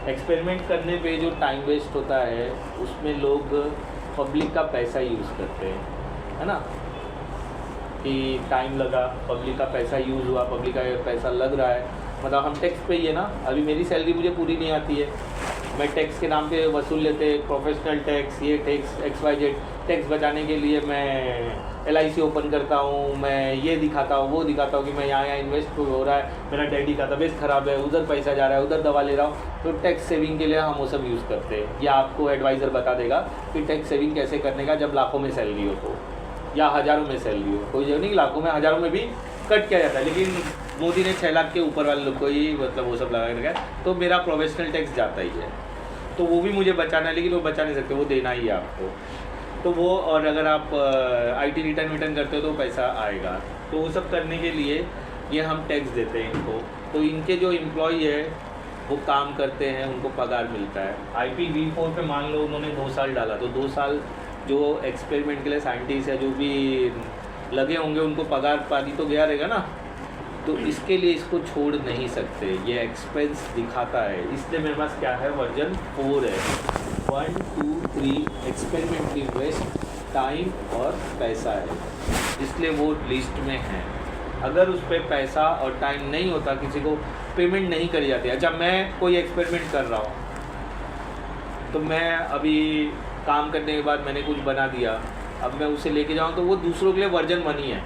एक्सपेरिमेंट करने पे जो टाइम वेस्ट होता है उसमें लोग पब्लिक का पैसा यूज़ करते हैं, है ना, कि टाइम लगा, पब्लिक का पैसा यूज़ हुआ, पब्लिक का पैसा लग रहा है, मतलब हम टैक्स पे ही है ना। अभी मेरी सैलरी मुझे पूरी नहीं आती है, मैं टैक्स के नाम पे वसूल लेते, प्रोफेशनल टैक्स, ये टैक्स XYZ, टैक्स बचाने के लिए मैं LIC ओपन करता हूँ, मैं ये दिखाता हूँ, वो दिखाता हूँ कि मैं यहाँ इन्वेस्ट हो रहा है, मेरा डैडी का तबीयत ख़राब है, उधर पैसा जा रहा है, उधर दवा ले रहा हूँ। तो टैक्स सेविंग के लिए हम वो सब यूज़ करते हैं। या आपको एडवाइज़र बता देगा कि टैक्स सेविंग कैसे करने का जब लाखों में सैलरी हो तो, या हज़ारों में सैलरी हो। कोई जगह नहीं, लाखों में हज़ारों में भी कट किया जाता है, लेकिन मोदी ने 6 लाख के ऊपर वाले लोग को ही मतलब वो सब लगा रखा है, तो मेरा प्रोफेशनल टैक्स जाता ही है। तो वो भी मुझे बचाना है, लेकिन वो बचा नहीं सकते, वो देना ही है आपको। तो वो, और अगर आप IT रिटर्न करते हो तो पैसा आएगा। तो वो सब करने के लिए ये हम टैक्स देते हैं इनको। तो इनके जो एम्प्लॉई है वो काम करते हैं, उनको पगार मिलता है। IPv4 पे मान लो उन्होंने 2 साल डाला, तो 2 साल जो एक्सपेरिमेंट के लिए साइंटिस्ट या जो भी लगे होंगे उनको पगार पानी तो गया रहेगा ना। तो इसके लिए इसको छोड़ नहीं सकते, ये एक्सपेंस दिखाता है। इसलिए मेरे पास क्या है, वर्जन 4 है। 1 2 3 एक्सपेरिमेंट की वेस्ट टाइम और पैसा है, इसलिए वो लिस्ट में है। अगर उस पर पैसा और टाइम नहीं होता, किसी को पेमेंट नहीं करी जाती। अच्छा, मैं कोई एक्सपेरिमेंट कर रहा हूँ, तो मैं अभी काम करने के बाद मैंने कुछ बना दिया, अब मैं उसे लेके जाऊँ तो वो दूसरों के लिए वर्जन 1 ही है।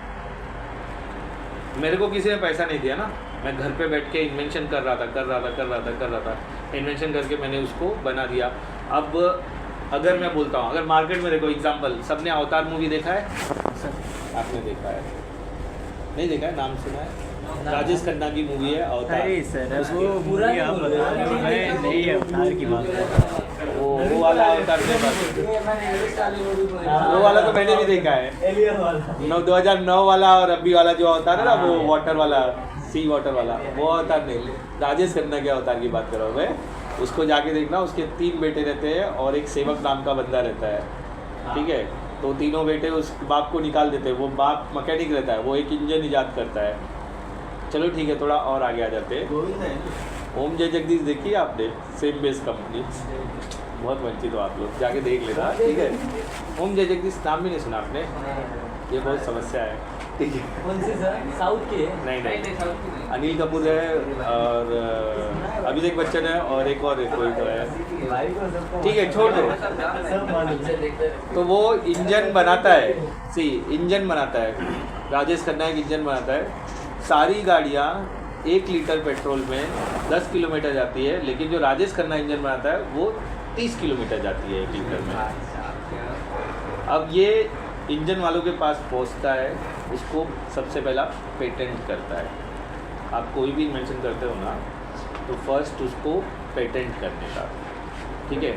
मेरे को किसी ने पैसा नहीं दिया ना, मैं घर पे बैठ के इन्वेंशन कर रहा था, इन्वेंशन करके मैंने उसको बना दिया। अब अगर मैं बोलता हूँ, अगर मार्केट में देखो एग्जांपल, सबने अवतार मूवी देखा है? आपने देखा है? नहीं देखा है? नाम सुना है? राजेश खन्ना की मूवी है अवतार। अरे सर, वो पूरा आप बता रहे हो, मैं नहीं अवतार की बात कर रहा हूँ। वो वाला अवतार के बात, वो वाला तो मैंने भी देखा है। 2009 वाला और अभी वाला जो अवतार है ना, वो वाटर वाला, सी वाटर वाला, वो अवतार नहीं, राजेश खन्ना के अवतार की बात कर रहा हूँ मैं। उसको जाके देखना, उसके 3 बेटे रहते हैं और एक सेवक नाम का बंदा रहता है, ठीक है। तो तीनों बेटे उस बाप को निकाल देते हैं। वो बाप मैकेनिक रहता है, वो एक इंजन ईजाद करता है। चलो ठीक है, थोड़ा और आगे आ जाते हैं। ओम जय जगदीश देखिए आपने, सेम बेस कंपनी, बहुत वंचित हो आप लोग, जाके देख लेना, ठीक है। ओम जय जगदीश नाम भी नहीं सुना आपने? ये बहुत समस्या है, ठीक है। कौन सी सर? साउथ की है? नहीं, अनिल कपूर है और अभिषेक बच्चन है और एक और कोई तो है, ठीक है, छोड़ दो। तो वो इंजन बनाता है, इंजन बनाता है, राजेश खन्ना एक इंजन बनाता है। सारी गाड़ियाँ 1 लीटर पेट्रोल में 10 किलोमीटर जाती है, लेकिन जो राजेश खन्ना इंजन बनाता है वो 30 किलोमीटर जाती है 1 लीटर में। अब ये इंजन वालों के पास पहुंचता है, उसको सबसे पहला पेटेंट करता है। आप कोई भी इन्वेंशन करते हो ना, तो फर्स्ट उसको पेटेंट करने का, ठीक है।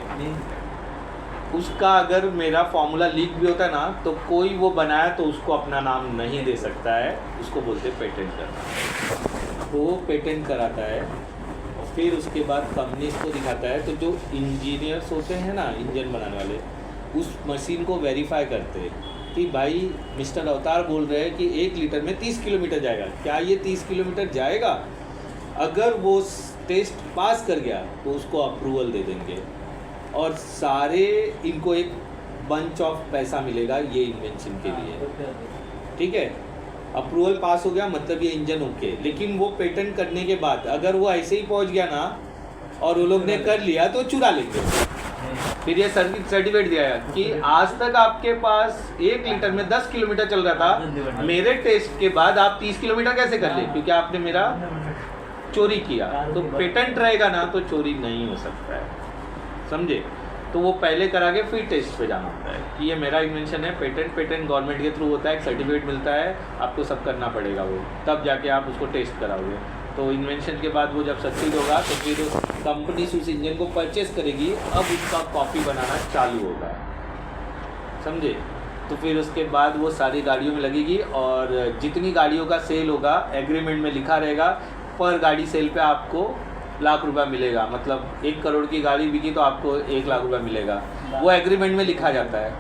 उसका अगर मेरा फॉर्मूला लीक भी होता है ना, तो कोई वो बनाया तो उसको अपना नाम नहीं दे सकता है, उसको बोलते पेटेंट करना। तो वो पेटेंट कराता है, फिर उसके बाद कंपनीज को दिखाता है। तो जो इंजीनियर्स होते हैं ना, इंजन बनाने वाले, उस मशीन को वेरीफाई करते हैं कि भाई मिस्टर अवतार बोल रहे हैं कि 1 लीटर में 30 किलोमीटर जाएगा, क्या ये 30 किलोमीटर जाएगा? अगर वो टेस्ट पास कर गया तो उसको अप्रूवल दे देंगे, और सारे इनको एक बंच ऑफ पैसा मिलेगा ये इन्वेंशन के लिए, ठीक है। अप्रूवल पास हो गया मतलब ये इंजन ओके। लेकिन वो पेटेंट करने के बाद अगर वो ऐसे ही पहुंच गया ना और वो लोग ने कर लिया तो चुरा लेंगे। फिर ये सर्टिफिकेट दिया है कि आज तक आपके पास 1 लीटर में 10 किलोमीटर चल रहा था, मेरे टेस्ट के बाद आप 30 किलोमीटर कैसे कर ले, क्योंकि आपने मेरा चोरी किया। तो पेटेंट रहेगा ना तो चोरी नहीं हो सकता है, समझे। तो वो पहले करा के फिर टेस्ट पे जाना होता है कि ये मेरा इन्वेंशन है। पेटेंट गवर्नमेंट के थ्रू होता है, एक सर्टिफिकेट मिलता है, आपको सब करना पड़ेगा वो, तब जाके आप उसको टेस्ट कराओगे। तो इन्वेंशन के बाद वो जब सक्सीड होगा तो फिर कंपनी उस इंजन को परचेस करेगी, अब उसका कॉपी बनाना चालू होगा, समझे। तो फिर उसके बाद वो सारी गाड़ियों में लगेगी, और जितनी गाड़ियों का सेल होगा एग्रीमेंट में लिखा रहेगा, पर गाड़ी सेल पे आपको लाख रुपया मिलेगा। मतलब 1 करोड़ की गाड़ी बिकी तो आपको 1 लाख रुपया मिलेगा, वो एग्रीमेंट में लिखा जाता है,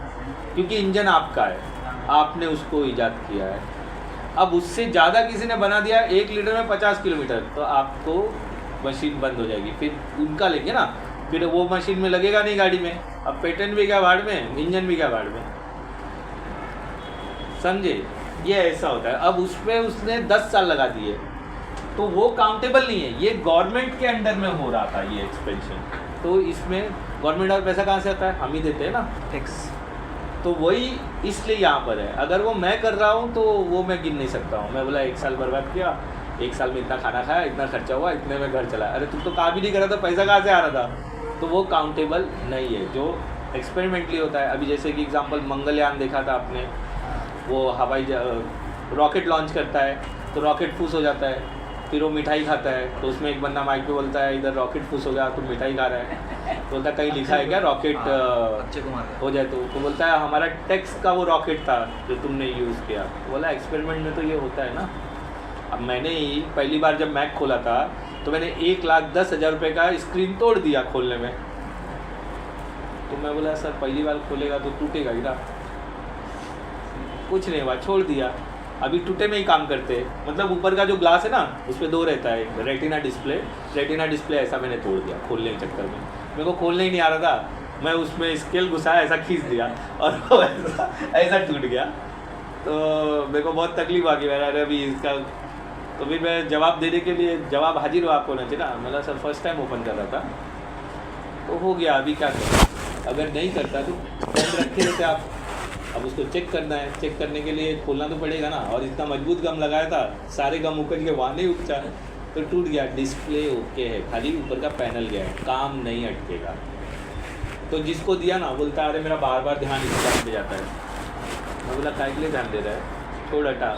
क्योंकि इंजन आपका है, आपने उसको ईजाद किया है। अब उससे ज़्यादा किसी ने बना दिया 1 लीटर में 50 किलोमीटर, तो आपको मशीन बंद हो जाएगी। फिर उनका लेंगे ना, फिर वो मशीन में लगेगा नहीं गाड़ी में, अब पेटेंट भी क्या भाड़ में, इंजन भी क्या भाड़ में, समझे? ये ऐसा होता है। अब उसमें उसने 10 साल लगा दिए तो वो काउंटेबल नहीं है, ये गवर्नमेंट के अंडर में हो रहा था ये एक्सपेंशन, तो इसमें गवर्नमेंट और पैसा कहाँ से आता है, हम ही देते हैं ना टैक्स। तो वही इसलिए यहाँ पर है। अगर वो मैं कर रहा हूँ तो वो मैं गिन नहीं सकता हूँ, मैं बोला 1 साल बर्बाद किया, 1 साल में इतना खाना खाया, इतना खर्चा हुआ, इतने में घर चला, अरे तुम तो काम ही नहीं कर रहा था, पैसा कहाँ से आ रहा था? तो वो काउंटेबल नहीं है, जो एक्सपेरिमेंटली होता है। अभी जैसे कि एग्जांपल मंगलयान देखा था आपने, वो हवाई रॉकेट लॉन्च करता है तो रॉकेट फूस हो जाता है, फिर वो मिठाई खाता है, तो उसमें एक बंदा माइक पे बोलता है इधर रॉकेट फूस हो गया, तुम मिठाई खा रहा है, तो बोलता है कहीं लिखा है क्या रॉकेट हो जाए? तो बोलता है हमारा टैक्स का वो रॉकेट था जो तुमने यूज़ किया। तो बोला एक्सपेरिमेंट में तो ये होता है ना। अब मैंने ही पहली बार जब मैक खोला था तो मैंने 1,10,000 रुपये का स्क्रीन तोड़ दिया खोलने में। तो मैं बोला सर पहली बार खोलेगा तो टूटेगा ही ना, कुछ नहीं हुआ, छोड़ दिया। अभी टूटे में ही काम करते हैं, मतलब ऊपर का जो ग्लास है ना उस पर 2 रहता है, रेटिना डिस्प्ले ऐसा मैंने तोड़ दिया खोलने के चक्कर में। मेरे को खोलने ही नहीं आ रहा था, मैं उसमें स्केल घुसाया, ऐसा खींच दिया और वो ऐसा टूट गया। तो मेरे को बहुत तकलीफ आ गई, अरे अभी इसका, तो फिर मैं जवाब देने के लिए जवाब हाजिर हो आपको होना चाहिए ना। मतलब सर फर्स्ट टाइम ओपन कर रहा था तो हो गया, अभी क्या करें? अगर नहीं करता तो बंद रखे रहते आप। अब उसको चेक करना है, चेक करने के लिए खोलना तो पड़ेगा ना, और इतना मजबूत गम लगाया था, सारे गम उपज के वहाँ नहीं उपचा, तो टूट गया। डिस्प्ले ओके है, खाली ऊपर का पैनल गया है, काम नहीं अटकेगा। तो जिसको दिया ना बोलता अरे मेरा बार बार ध्यान इस काम पे जाता है। मैं बोला काय के लिए ध्यान दे रहा है, छोड़ हटा।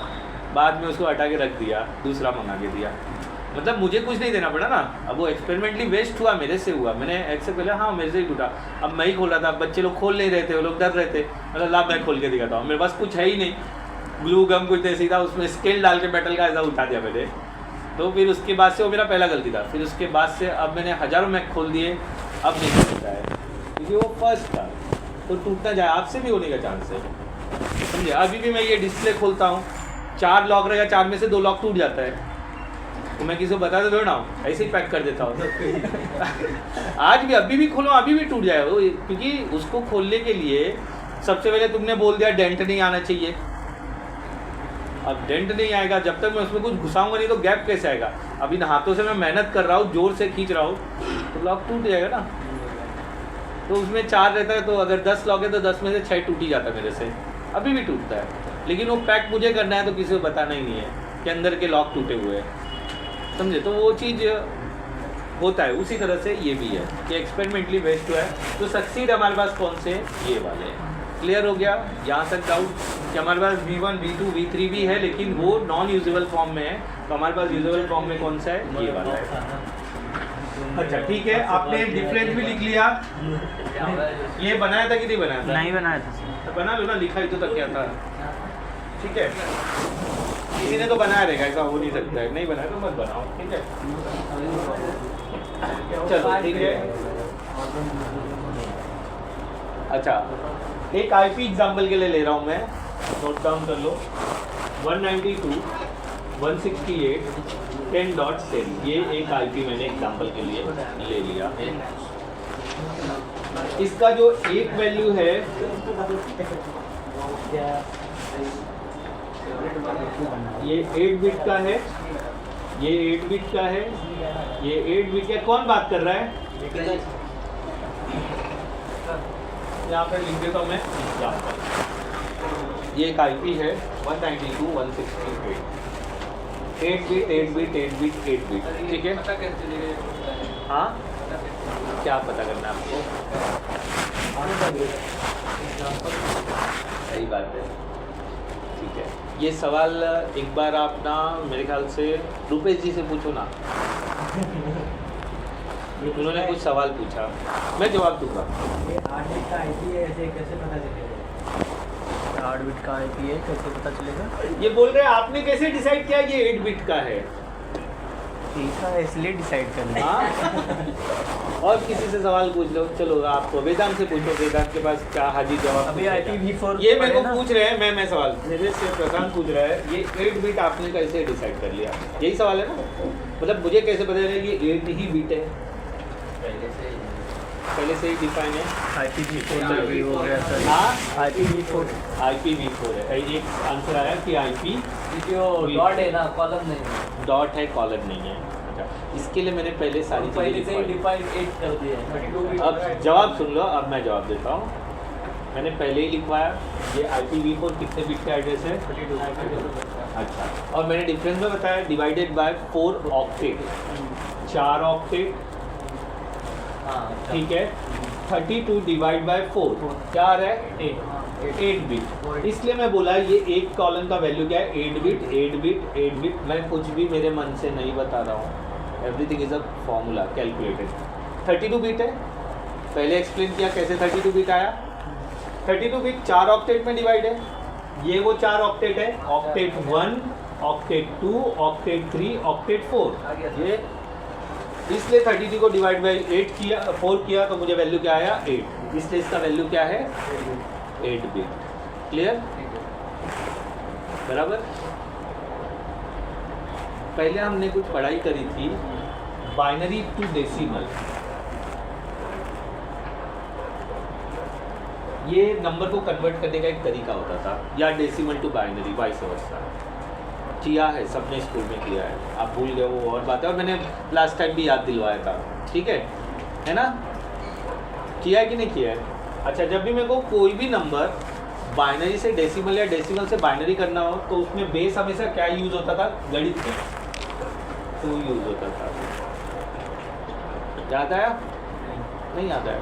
बाद में उसको हटा के रख दिया, दूसरा मंगा के दिया। मतलब मुझे कुछ नहीं देना पड़ा ना। अब वो एक्सपेरिमेंटली वेस्ट हुआ, मेरे से हुआ, मैंने एक्सेप्ट कर लिया, हाँ मेरे से ही टूटा। अब मैं ही खोला था, बच्चे लोग खोल नहीं रहे थे, वो लोग डर रहे थे। मतलब लाभ मैं खोल के दिखाता हूँ, मेरे पास कुछ है ही नहीं, ग्लू गम कुछ नहीं, सीधा उसमें स्केल डाल के मेटल का ऐसा उठा दिया मैंने। तो फिर उसके बाद से वो मेरा पहला गलती था। फिर उसके बाद से अब मैंने हज़ारों मैक खोल दिए, अब नहीं टूटता है, क्योंकि वो फर्स्ट था। तो टूटना जाए, आपसे भी होने का चांस है, समझे? अभी भी मैं ये डिस्प्ले खोलता हूँ, 4 लॉक रहेगा, 4 में से 2 लॉक टूट जाता है, तो मैं किसी को बता दे ना, ऐसे ही पैक कर देता हूँ। आज भी अभी भी खोलो, अभी भी टूट जाएगा, क्योंकि उसको खोलने के लिए सबसे पहले तुमने बोल दिया डेंट नहीं आना चाहिए। अब डेंट नहीं आएगा, जब तक मैं उसमें कुछ घुसाऊंगा नहीं तो गैप कैसे आएगा? अब इन हाथों से मैं मेहनत कर रहा हूँ, जोर से खींच रहा हूँ, तो लॉक टूट जाएगा ना। तो उसमें 4 रहता है, तो अगर 10 लॉक है तो 10 में से 6 टूट ही जाता है मेरे से, अभी भी टूटता है। लेकिन वो पैक मुझे करना है, तो किसी को बताना ही नहीं है कि अंदर के लॉक टूटे हुए हैं, समझे? तो वो चीज़ होता है। उसी तरह से ये भी है कि एक्सपेरिमेंटली वेस्ट हुआ है। तो सक्सीड हमारे पास कौन से, ये वाले हैं। क्लियर हो गया यहाँ तक डाउट कि हमारे पास V1, V2, V3 भी है, लेकिन वो नॉन यूजेबल फॉर्म में है। तो हमारे पास यूजेबल फॉर्म में कौन सा है, ये वाला है। अच्छा ठीक है, आपने डिफरेंस भी लिख लिया। ये बनाया था कि नहीं बनाया था? नहीं बनाया था सर। तो बना लो ना, लिखा ही तो तक क्या था। ठीक है, किसी ने तो बनाया रहेगा, ऐसा हो नहीं सकता है। नहीं बनाया तो मत बनाओ, ठीक है? चलो ठीक है। अच्छा, एक आईपी एग्जाम्पल के लिए ले रहा हूँ मैं, नोट डाउन कर लो। 192, 168, 10.10, ये एक आईपी मैंने एग्जाम्पल के लिए ले लिया। इसका जो एक वैल्यू है, ये 8 बिट का है, ये 8 बिट का है, ये 8 बिट का। कौन बात कर रहा है? यहाँ पर लिख देता हूँ मैं, यहाँ पर ये एक आईपी है 192, 168, 8 बिट, 8 बिट, 8 बिट, 8 बिट, ठीक है? हाँ, क्या पता करना है आपको? सही बात है, ठीक है। ये सवाल एक बार आप ना मेरे ख्याल से रुपेश जी से पूछो ना, उन्होंने कुछ सवाल पूछा, मैं जवाब दूंगा। 8 बिट का आईपी है, ऐसे कैसे पता चलेगा? 8 बिट का आईपी है, कैसे पता चलेगा? ये बोल रहे हैं आपने कैसे डिसाइड किया ये 8 बिट का है? ठीक है, इसलिए डिसाइड करना। हाँ, और किसी से सवाल पूछ लो। चलो आप वेदांत से पूछो, वेदांत के पास क्या हाजिर जवाब। अभी IPv4 ये मेरे को पूछ रहे हैं, मैं सवाल मेरे से प्रशांत पूछ रहा है, ये 8 बिट आपने कैसे डिसाइड कर लिया? यही सवाल है ना, मतलब मुझे कैसे पता चला ये 8 ही बिट है? पहले से पहले से ही डिफाइन है। IPv4 भी हो गया सर। हाँ IPv4 IPv4 है। एक आंसर आया कि IP जो डॉट है ना, कॉलम नहीं है। डॉट है, कॉलम नहीं है। अच्छा, इसके लिए मैंने पहले सारी पहले से ही चीज़ें डिफाइन 8 कर दिया है। अब जवाब सुन लो, अब मैं जवाब देता हूँ। मैंने पहले ही लिखवाया ये IPv4 कितने बिट का एड्रेस है? 32। अच्छा, और मैंने डिफरेंस में बताया डिवाइडेड बाय 4 ऑक्टेट, 4 ऑक्टेट, हाँ ठीक है। 32 डिवाइड बाय 4 क्या आ रहा है? 8 बिट। इसलिए मैं बोला ये एक कॉलम का वैल्यू क्या है? 8 बिट, 8 बिट, 8 बिट। मैं कुछ भी मेरे मन से नहीं बता रहा हूँ, everything is a formula calculated. 32 bit है, पहले एक्सप्लेन किया कैसे 32 बिट आया। 32 बिट 4 ऑक्टेट में डिवाइड है, ये वो 4 ऑक्टेट है, ऑक्टेट 1, ऑक्टेट 2, ऑक्टेट 3, ऑक्टेट 4। ये इसलिए 32 को डिवाइड बाई 4 किया तो मुझे वैल्यू क्या आया? 8। इसलिए इसका वैल्यू क्या है? 8 बिट। क्लियर? बराबर। पहले हमने कुछ पढ़ाई करी थी बाइनरी टू डेसिमल। ये नंबर को कन्वर्ट करने का एक तरीका होता था, या decimal to binary, vice versa. किया है, सबने स्कूल में किया है। आप भूल गए वो और बात है, और मैंने लास्ट टाइम भी याद दिलवाया था, ठीक है ना? किया है कि नहीं किया है? अच्छा, जब भी मेरे को कोई भी नंबर बाइनरी से डेसिमल या डेसिमल से बाइनरी करना हो तो उसमें बेस हमेशा क्या यूज़ होता था? गणित में 2 यूज़ होता था। याद आया? नहीं याद आया?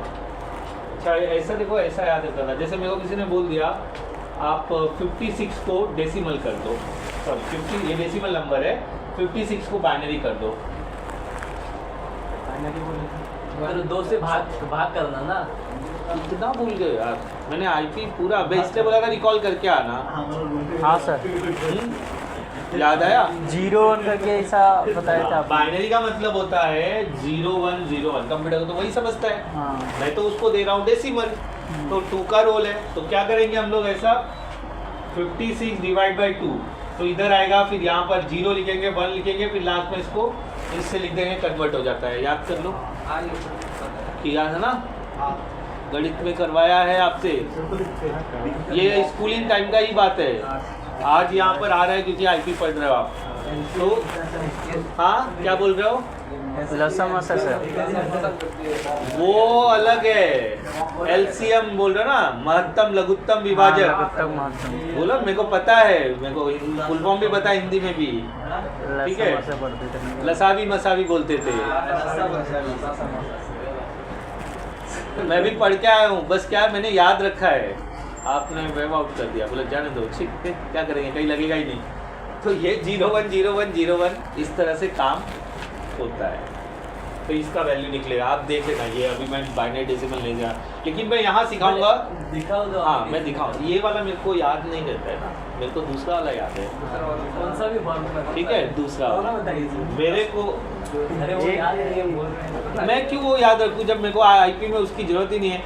अच्छा, ऐसा देखो, ऐसा याद रहता था। जैसे मेरे को किसी ने बोल दिया आप 56 को डेसिमल कर दो, सॉरी 50, ये डेसिमल नंबर है, 56 को बाइनरी कर दो। बाइनरी बोले 2 से भाग करना ना। इतना भूल गए यार। मैंने IP पूरा इसलिए बोला था रिकॉल करके आना। हाँ सर, याद आया? 0-1 करके ऐसा बताया था आपने। बाइनरी का मतलब होता है 0101। कंप्यूटर तो वही समझता है। हाँ। मैं तो उसको दे रहा हूँ डेसिमल, तो 2 का रोल है। तो क्या करेंगे हम लोग? ऐसा 56 डिवाइड बाई 2, तो इधर आएगा, फिर यहाँ पर 0 लिखेंगे, 1 लिखेंगे, फिर लास्ट में इसको इससे लिख देंगे, कन्वर्ट हो जाता है। याद कर लो, किया है ना? गणित में करवाया है आपसे। ये स्कूलिंग टाइम का ही बात है। आज यहाँ पर आ रहा है क्योंकि IP पढ़ रहे हो आप। तो हाँ, क्या बोल रहे हो? लसम सर, वो अलग है, LCM बोल रहे हो ना, महत्तम लघुत्तम विभाजक। बोलो, मेरे को पता है, मेरे को फुल फॉर्म भी पता है, हिंदी में भी, ठीक है। लसावी मसावी बोलते थे, मैं भी पढ़ के आया हूँ। बस क्या मैंने याद रखा है, आपने वेब आउट कर दिया, बोला जाने दो, ठीक है, क्या करेंगे, कहीं लगेगा ही नहीं। तो ये 010101 इस तरह से काम होता है। तो इसका वैल्यू निकलेगा, आप देख लेना। ये अभी मैं बाइनरी डेसिमल नहीं जा, लेकिन मैं यहाँ सिखाऊंगा। दिखाओ दो। हाँ, मैं दिखाऊँ। ये वाला मेरे को याद नहीं रहता है ना, मेरे को दूसरा वाला याद है। कौन सा भी फॉर्मूला? ठीक है, दूसरा वाला बताइए मेरे को। अरे वो याद नहीं है, बोल रहे हैं। मैं क्यों वो याद रखूँ जब मेरे को IP में उसकी ज़रूरत ही नहीं है।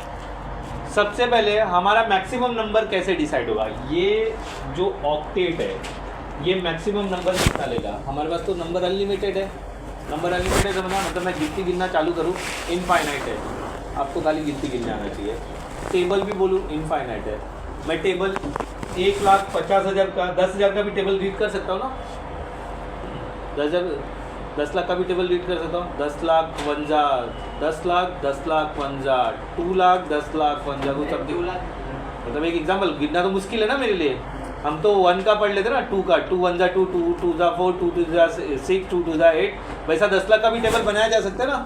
सबसे पहले हमारा मैक्सिमम नंबर कैसे डिसाइड होगा? ये जो ऑक्टेट है, ये मैक्सिमम नंबर कितना लेगा? हमारे पास तो नंबर अनलिमिटेड है। नंबर अनलिमिटेड है मतलब मैं गिनती गिनना चालू करूँ, इनफाइनाइट है। आपको खाली गिनती गिनने आना चाहिए। टेबल भी बोलूँ, इनफाइनाइट है। मैं टेबल 1,50,000 का, 10,000 का भी टेबल रीड कर सकता हूँ ना। 10 लाख का भी टेबल रीड कर सकता हूँ। 10 लाख 51, 10 लाख 51, 2 लाख 10,51 को सब 2 लाख। मतलब एक एग्जाम्पल, गिनना तो मुश्किल है ना मेरे लिए। हम तो 1 का पढ़ लेते ना, 2 का, 2 1 जा 2, 2 2 जा 4, 2 2 जा 6, 2 2 जा 8। वैसा 10 लाख का भी टेबल बनाया जा सकता है ना।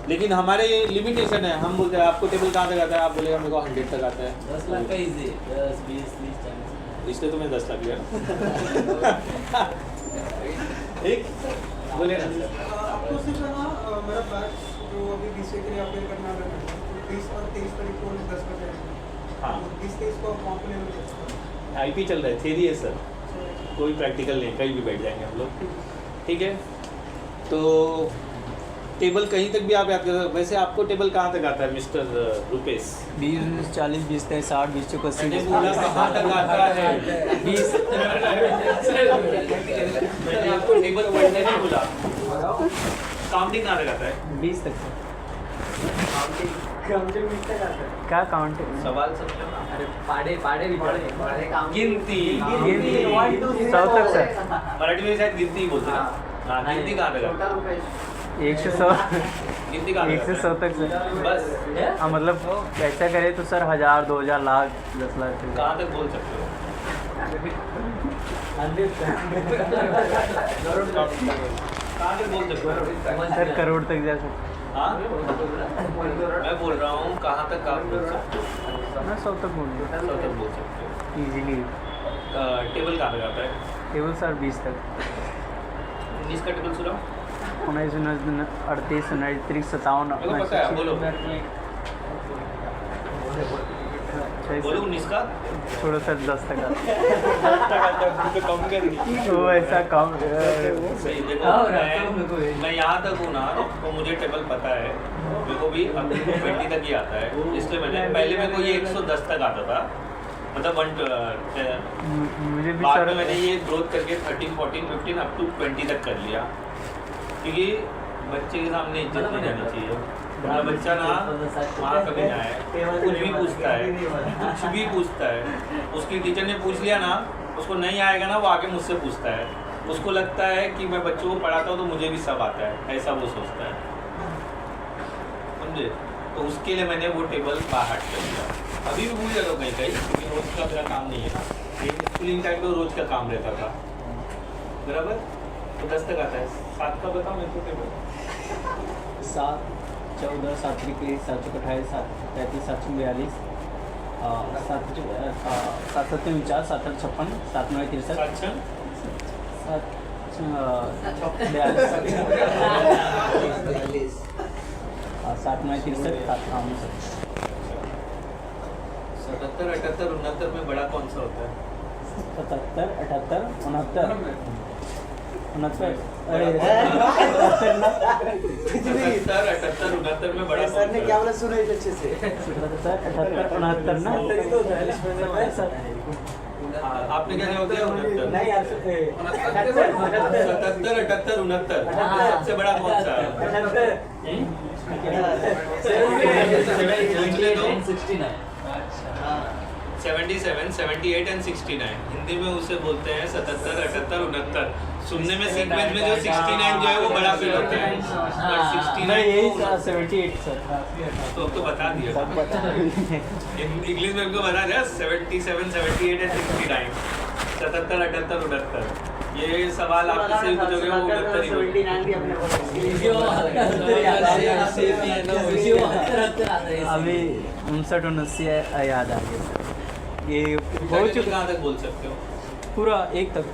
लेकिन हमारे ये लिमिटेशन है। हम बोलते हैं आपको टेबल कहाँ तक आता है? आप बोलेगा मेरे को 100 तक आता है। 10 लाख का इजी, 10 20 30 40। इसलिए तो मैं 10 लाख लिया। ठीक, बोले ना सर। आपको सिर्फ है ना मेरा बैच जो अभी BCA के लिए अप्लाई करना है, 30 और 23 तारीख को 10 बजे। हाँ, 20-23 को फॉर्म फिल करना है। IP चल रहा है, थ्योरी है सर, कोई प्रैक्टिकल नहीं, कहीं भी बैठ जाएंगे हम लोग, ठीक है। तो टेबल कहीं तक भी आप याद कर सकते। वैसे आपको टेबल कहाँ तक आता है मिस्टर रुपेश? 20 40 20 60 20 80 मैंने बोला कहाँ तक आता है? 20 मैंने आपको टेबल पढ़ने नहीं बोला, काउंटिंग कहाँ तक आता है? 20 तक। काउंटिंग बीट तक आता है। क्या काउंटिंग? सवाल समझो ना। अरे पाड़े पाड़े भी पढ़े गिनती गिनती। 100 तक सर। मराठी में शायद गिनती ही बोलते हैं। हाँ गिनती कहाँ तक आता है? 1 से 100 गिनती कहाँ 1 से 100 तक सर। बस हाँ मतलब ऐसा करे तो सर 1000 2000 लाख 10 लाख तक। कहाँ तक बोल सकते हो? कहाँ तक बोल सकते हो? सर करोड़ तक जा सकते। हाँ मैं बोल रहा हूँ कहाँ तक आप बोल सकते हो? मैं 100 तक बोल 100 तक बोल सकते हो। इजीली। टेबल कहाँ तक आता है? केवल सर 20 तक। 19 का टेबल सुनाओ। 19 38 29 30 57 मेरे को पता है, बोलो। बोलो 19 का। छोड़ो सर 10 तक आता है। तो कम करेंगे। वो ऐसा कम सही देखो मैं यहाँ तक हूँ ना तो मुझे टेबल पता है। मेरे को भी अब 20 तक ही आता है, इसलिए मैंने पहले मेरे को ये 110 तक आता था, मतलब मुझे भी बाद सर में मैंने ये ग्रोथ करके 13 14 15 अप टू 20 तक कर लिया, क्योंकि बच्चे के सामने इज्जत नहीं जानी चाहिए। मेरा बच्चा ना वहाँ कभी ना आए, कुछ भी पूछता है, कुछ भी पूछता है, उसकी टीचर ने पूछ लिया ना, उसको नहीं आएगा ना वो आके मुझसे पूछता है। उसको लगता है कि मैं बच्चों को पढ़ाता हूँ तो मुझे भी सब आता है, ऐसा वो सोचता है, समझे? तो उसके लिए मैंने वो टेबल बाहर कर दिया। अभी भी भूल जाता हूँ कहीं कहीं, क्योंकि रोज का मेरा काम नहीं है ना, स्कूलिंग टाइम पे रोज का काम रहता था, बराबर? तो 10 तक आता है। 7 का बताओ मेरे को टेबल। 7 14 7 31 7 28 7 35 7 42 7 7 49 7 56 7 9 63 अच्छा 7 7 9 63 7 77 78 69 में बड़ा कौन सा होता है? 77 78 69 69 अरे 77 78 69 में बड़ा सर ने कौन क्या सा बोला सुनो इस अच्छे से 77 78 69 ना है? आपने क्या जवाब दिया? 69 नहीं यार 77 78 69 सबसे बड़ा कौन सा है? सोच ले तो 77 78 एंड 69 हिंदी में उसे बोलते हैं 77 78 69। सुनने में सीक्वेंस में जो 69 जो है वो बड़ा फील होता है, बट 69 यही को 78 सर तो अब तो बता दिया, इंग्लिश में उनको बता दिया 77 78 एंड 69 77 78 69। ये सवाल आप किसी भी पूछोगे वो 69 ही बोलेगा। 79 भी अपने अभी 59 79 याद आ गया सर। ये हो बहुत चुका कहाँ तक बोल सकते हो? पूरा 1 तक।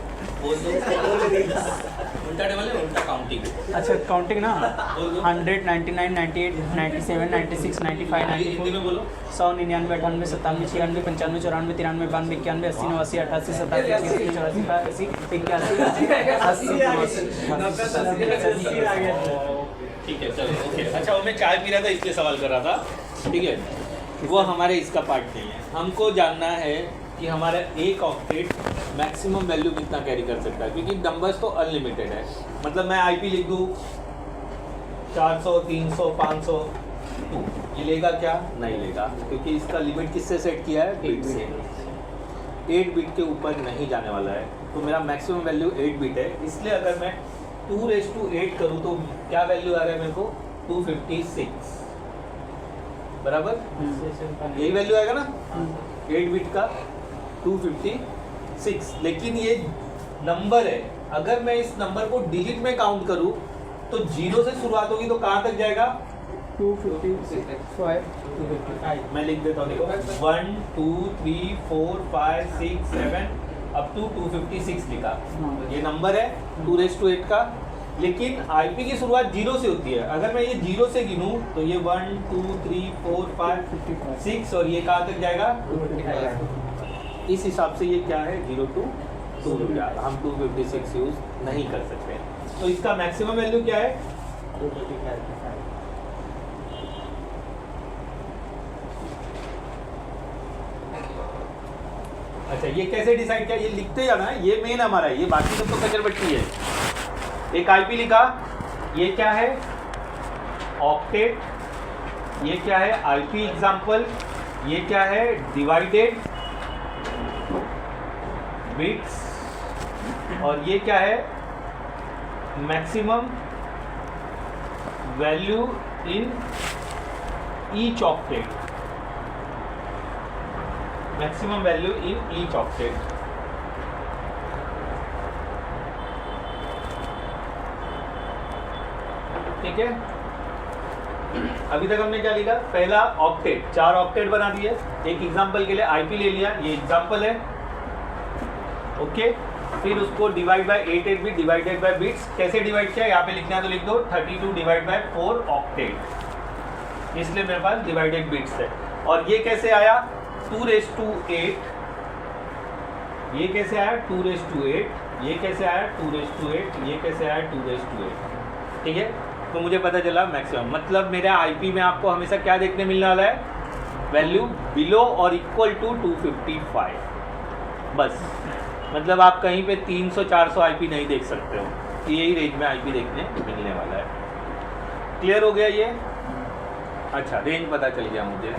बोल दो। उल्टा टेबल है, उल्टा काउंटिंग। अच्छा काउंटिंग ना बोल दो। 100 99 98 97 96 95 हिंदी 94 में बोलो। 100 99 98 97 96 95 94 94 92 91 80 88 87 88 ठीक है चलो ओके। अच्छा वो मैं चाय पी रहा था इसलिए सवाल कर रहा था, ठीक है? वो हमारे इसका पार्ट नहीं है। हमको जानना है कि हमारा एक ऑक्टेट मैक्सिमम वैल्यू कितना कैरी कर सकता है, क्योंकि नंबर्स तो अनलिमिटेड है। मतलब मैं आईपी लिख दूँ 400 300 500 ये लेगा क्या? नहीं लेगा, क्योंकि इसका लिमिट किससे सेट किया है? 8 से। 8 बिट के ऊपर नहीं जाने वाला है, तो मेरा मैक्सिमम वैल्यू 8 बिट है। इसलिए अगर मैं 2�8 करूँ तो क्या वैल्यू आ रहा है मेरे को? 256 बराबर, यही वैल्यू आएगा ना 8 बिट का 256। लेकिन ये नंबर है, अगर मैं इस नंबर को डिजिट में काउंट करूँ तो 0 से शुरुआत होगी तो कहाँ तक जाएगा? 255 मैं लिख देता हूँ, देखो 1 2 3 4 5 6 7 अप टू 256 लिखा। ये नंबर है 2�8 का, लेकिन आईपी की शुरुआत 0 से होती है। अगर मैं ये 0 से गिनूं तो ये 1 2 3 4 5 6 और ये कहाँ तक जाएगा? इस हिसाब से ये क्या है? 0 to 2 हो गया। हम 256 यूज नहीं कर सकते, तो इसका मैक्सिमम वैल्यू क्या है? अच्छा ये कैसे डिसाइड किया? ये लिखते जाना है, ये मेन हमारा है, ये बाकी सब तो कचरबट्टी है। एक आईपी लिखा, ये क्या है? ऑक्टेट ये क्या है आईपी एग्जांपल, ये क्या है डिवाइडेड बिट्स, और ये क्या है maximum value in each octet, maximum value in each octet. ठीक है, अभी तक हमने क्या लिखा, पहला ऑक्टेट, 4 ऑक्टेट बना दिए। एक एग्जांपल के लिए आईपी ले लिया, ये एग्जांपल है, ओके। फिर उसको divide by 8 bit divided by bits, कैसे डिवाइड किया यहाँ पे लिखना है तो लिख दो 32 डिवाइड बाय 4 ऑक्टेट, इसलिए मेरे पास डिवाइडेड बिट्स है। और ये कैसे आया 2⁸8, ये कैसे आया 2⁸8, ये कैसे आया 2⁸8, ये कैसे आया 2⁸8। ठीक है, तो मुझे पता चला मैक्सिमम, मतलब मेरे आईपी में आपको हमेशा क्या देखने मिलने वाला है, वैल्यू बिलो और इक्वल टू 255, बस। मतलब आप कहीं पे 300-400 आईपी नहीं देख सकते हो, यही रेंज में आईपी देखने मिलने वाला है। क्लियर हो गया ये? अच्छा, रेंज पता चल गया मुझे,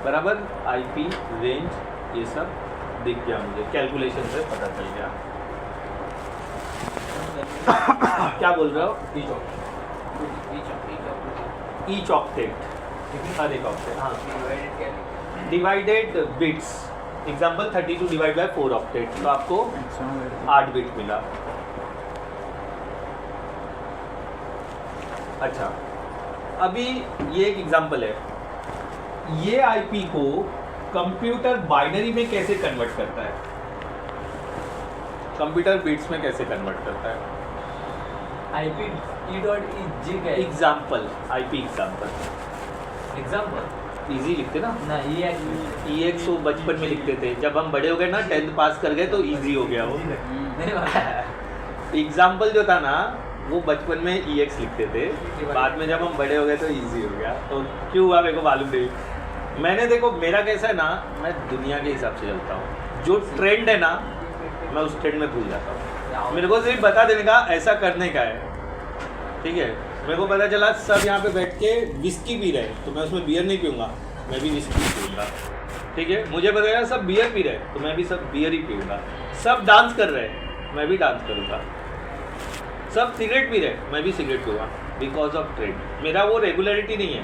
बराबर, आईपी रेंज ये सब दिख गया मुझे, कैलकुलेशन से पता चल गया। क्या बोल रहे हो? ईच ऑक्टेट, हर एक ऑक्टेट, हाँ, divided bits, example 32 divide by 4 octet, तो आपको 8 बिट मिला। अच्छा, अभी ये एक एग्जाम्पल है, ये आईपी को कंप्यूटर बाइनरी में कैसे कन्वर्ट करता है, कंप्यूटर बिट्स में कैसे कन्वर्ट करता है? IP E.E.G का example, IP example, example easy लिखते ना, ना ये EX वो बचपन में लिखते थे, जब हम बड़े हो गए ना 10th पास कर गए तो इजी हो गया वो। एग्जाम्पल जो था ना वो बचपन में EX लिखते थे, बाद में जब हम बड़े हो गए तो इजी हो गया। तो क्यों हुआ मेरे को मालूम नहीं। मैंने देखो मेरा कैसा है ना, मैं दुनिया के हिसाब से चलता हूँ, जो ट्रेंड है ना मैं उस ट्रेंड में भूल जाता हूँ। मेरे को सिर्फ बता देने का ऐसा करने का है, ठीक है। मेरे को पता चला सब यहाँ पे बैठ के विस्की पी रहे हैं तो मैं उसमें बियर नहीं पीऊँगा, मैं भी विस्की पीऊँगा, ठीक है। मुझे पता चला सब बियर पी रहे हैं तो मैं भी सब बियर ही पीऊँगा। सब डांस कर रहे हैं मैं भी डांस करूँगा, सब सिगरेट पी रहे हैं मैं भी सिगरेट पीऊँगा, बिकॉज ऑफ ट्रेंड। मेरा वो रेगुलरिटी नहीं है,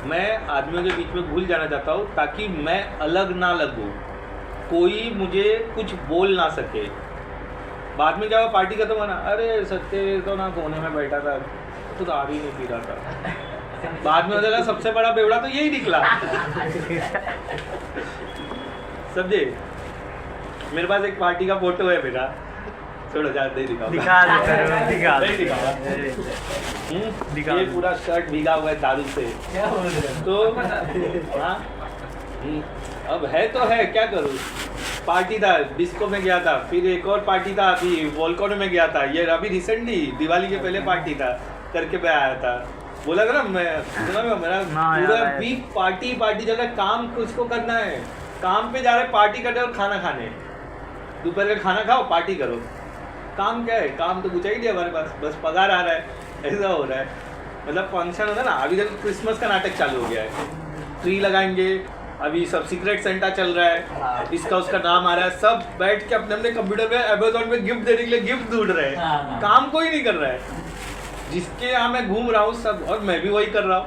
मैं आदमियों के बीच में घुल जाना चाहता हूँ ताकि मैं अलग ना लगूँ, कोई मुझे कुछ बोल ना सके। बाद में क्या हुआ, पार्टी खत्म हुआ ना, अरे सत्य तो ना कोने में बैठा था तो दारू ही नहीं पी रहा था। बाद में चला सबसे बड़ा बेवड़ा तो यही निकला। समझे, मेरे पास एक पार्टी का फोटो है मेरा, छोड़ो जान नहीं दिखा। ये पूरा शर्ट भीगा हुआ है दारू से, तो हाँ अब है तो है, क्या करूँ। पार्टी था, डिस्को में गया था, फिर एक और पार्टी था अभी वॉलकॉनो में गया था, ये अभी रिसेंटली दिवाली के पहले पार्टी था करके मैं आया था। बोला था ना मैं मेरा पूरा वीक पार्टी चल रहा है, काम कुछ को करना है, काम पे जा रहे पार्टी करने और खाना खाने, दोपहर का खाना खाओ पार्टी करो। काम क्या है, काम तो कुछ ही नहीं हमारे पास, बस पगार आ रहा है, ऐसा हो रहा है। मतलब फंक्शन होता है ना, अभी तक क्रिसमस का नाटक चालू हो गया है, ट्री लगाएंगे, अभी सब सीक्रेट सेंटा चल रहा है, इसका उसका नाम आ रहा है, सब बैठ के अपने अपने कंप्यूटर पे अमेज़न पे गिफ्ट देने के लिए गिफ्ट ढूंढ रहे हैं, काम कोई नहीं कर रहा है। जिसके यहाँ मैं घूम रहा हूँ सब, और मैं भी वही कर रहा हूँ।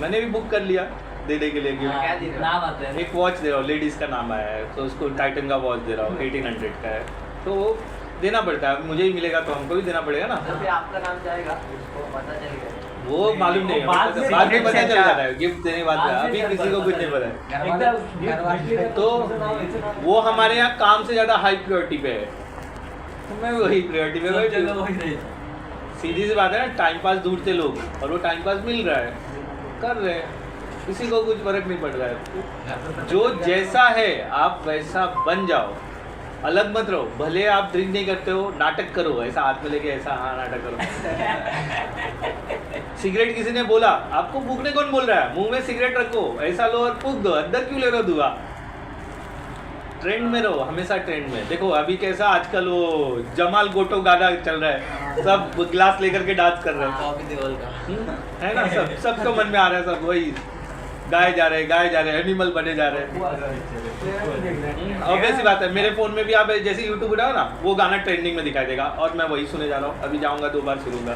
मैंने भी बुक कर लिया देने के लिए गिफ्ट, नाम आता है, एक वॉच दे रहा हूँ, लेडीज़ का नाम आया है तो उसको टाइटन का वॉच दे रहा हूँ, 1800 का है, तो देना पड़ता है, मुझे ही मिलेगा तो हमको भी देना पड़ेगा ना। तो फिर आपका नाम जाएगा, उसको पता चलेगा, वो मालूम नहीं है, बाद में पता चल जाता है गिफ्ट देने के बाद, अभी किसी को कुछ नहीं पता है। तो वो हमारे यहाँ काम से ज़्यादा हाई प्रायोरिटी पे है, तो मैं वही प्रायोरिटी पे वही। सीधी सी बात है ना, टाइम पास ढूंढते लोग और वो टाइम पास मिल रहा है, कर रहे हैं, किसी को कुछ फर्क नहीं पड़ रहा है। जो जैसा है आप वैसा बन जाओ, अलग मत रहो। भले आप ड्रिंक नहीं करते हो, नाटक करो, ऐसा हाथ में लेके ऐसा, हाँ नाटक करो। सिगरेट किसी ने बोला, आपको फूकने कौन बोल रहा है, मुंह में सिगरेट रखो, ऐसा लो और फूक दो, अंदर क्यों ले रहे हो धुआं। ट्रेंड में रहो, हमेशा ट्रेंड में। देखो अभी कैसा आजकल वो जमाल गोटो गाना चल रहा है, सब गिलास लेकर के डांस कर रहे हैं, कॉपी देवल का है ना, सबको मन में आ रहा है, सब वही गाए जा रहे, एनिमल बने जा रहे हैं। ऑब्वियस बात है, मेरे फ़ोन में भी आप जैसे यूट्यूब उठाओ ना, वो गाना ट्रेंडिंग में दिखाई देगा और मैं वही सुने जा रहा हूँ। अभी जाऊँगा 2 बार सुनूंगा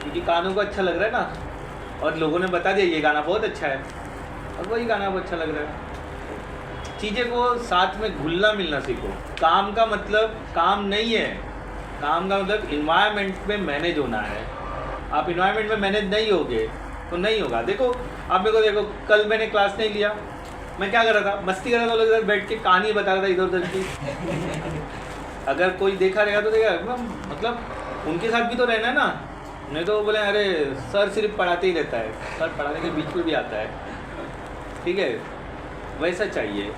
क्योंकि कानों को अच्छा लग रहा है ना, और लोगों ने बता दिया ये गाना बहुत अच्छा है और वही गाना बहुत अच्छा लग रहा है। चीज़ें को साथ में घुलना मिलना सीखो। काम का मतलब काम नहीं है, काम का मतलब इन्वायरमेंट में मैनेज होना है। आप इन्वायरमेंट में मैनेज नहीं होगे तो नहीं होगा। देखो आप मेरे को देखो, कल मैंने क्लास नहीं लिया, मैं क्या कर रहा था, मस्ती कर रहा था, लोग इधर बैठ के कहानी बता रहा था इधर उधर की। अगर कोई देखा रहेगा तो देखा, मतलब उनके साथ भी तो रहना है ना, नहीं तो वो बोले अरे सर सिर्फ पढ़ाते ही रहता है, सर पढ़ाने के बीच में भी आता है, ठीक है, वैसा चाहिए।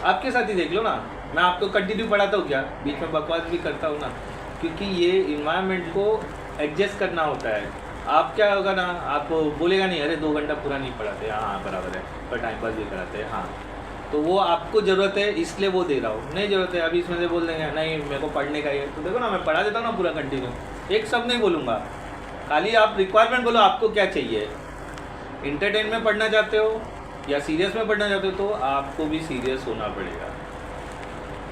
आपके साथ ही देख लो ना, मैं आपको कंटिन्यू पढ़ाता हूँ क्या, बीच में बकवास भी करता हूँ ना, क्योंकि ये इन्वायरमेंट को एडजस्ट करना होता है। आप क्या होगा ना, आप बोलेगा नहीं अरे 2 घंटा पूरा नहीं पढ़ाते, हाँ बराबर है, पर टाइम पास भी कराते हैं, हाँ तो वो आपको ज़रूरत है इसलिए वो दे रहा हूँ, नहीं ज़रूरत है अभी इसमें से बोल देंगे नहीं मेरे को पढ़ने का ही है, तो देखो ना मैं पढ़ा देता हूँ ना पूरा कंटिन्यू, एक सब नहीं बोलूँगा, खाली आप रिक्वायरमेंट बोलो आपको क्या चाहिए। इंटरटेन में पढ़ना चाहते हो या सीरियस में पढ़ना चाहते हो तो आपको भी सीरियस होना पड़ेगा।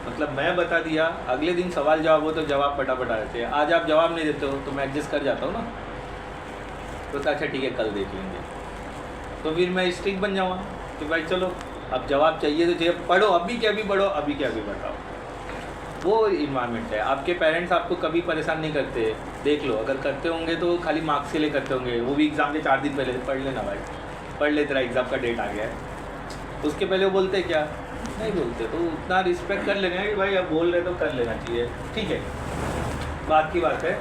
मतलब मैं बता दिया, अगले दिन सवाल जवाब हो तो जवाब फटाफट आ जाते हैं। आज आप जवाब नहीं देते हो तो मैं एडजस्ट कर जाता हूँ ना, तो अच्छा ठीक है कल देख लेंगे, तो फिर मैं स्ट्रिक्ट बन जाऊँगा कि भाई चलो अब जवाब चाहिए तो चाहिए, पढ़ो अभी के अभी पढ़ो, अभी के अभी बताओ। वो इन्वायरमेंट है। आपके पेरेंट्स आपको कभी परेशान नहीं करते, देख लो, अगर करते होंगे तो खाली मार्क्स के लिए करते होंगे, वो भी एग्ज़ाम के 4 दिन पहले पढ़ लेना भाई, पढ़ ले तेरा एग्ज़ाम का डेट आ गया है। उसके पहले वो बोलते क्या, नहीं बोलते, तो उतना रिस्पेक्ट कर लेना कि भाई अब बोल रहे तो कर लेना चाहिए, ठीक है। बात की बात है,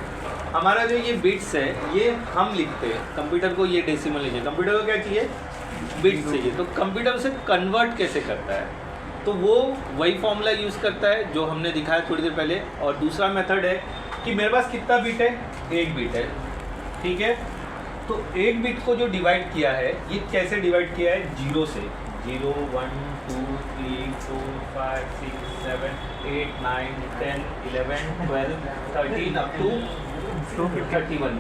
हमारा जो ये बिट्स है ये हम लिखते हैं, कंप्यूटर को ये डेसिमल लीजिए, कंप्यूटर को क्या चाहिए, बिट्स चाहिए, तो कंप्यूटर उसे कन्वर्ट कैसे करता है, तो वो वही फॉर्मूला यूज़ करता है जो हमने दिखाया थोड़ी देर पहले। और दूसरा मेथड है कि मेरे पास कितना बिट है, 1 बिट है, ठीक है, तो 1 बिट को जो डिवाइड किया है ये कैसे डिवाइड किया है, 0 से, 0 1 2 3 4 5 6 7 8 9 10 11 12 13 अप टू 31।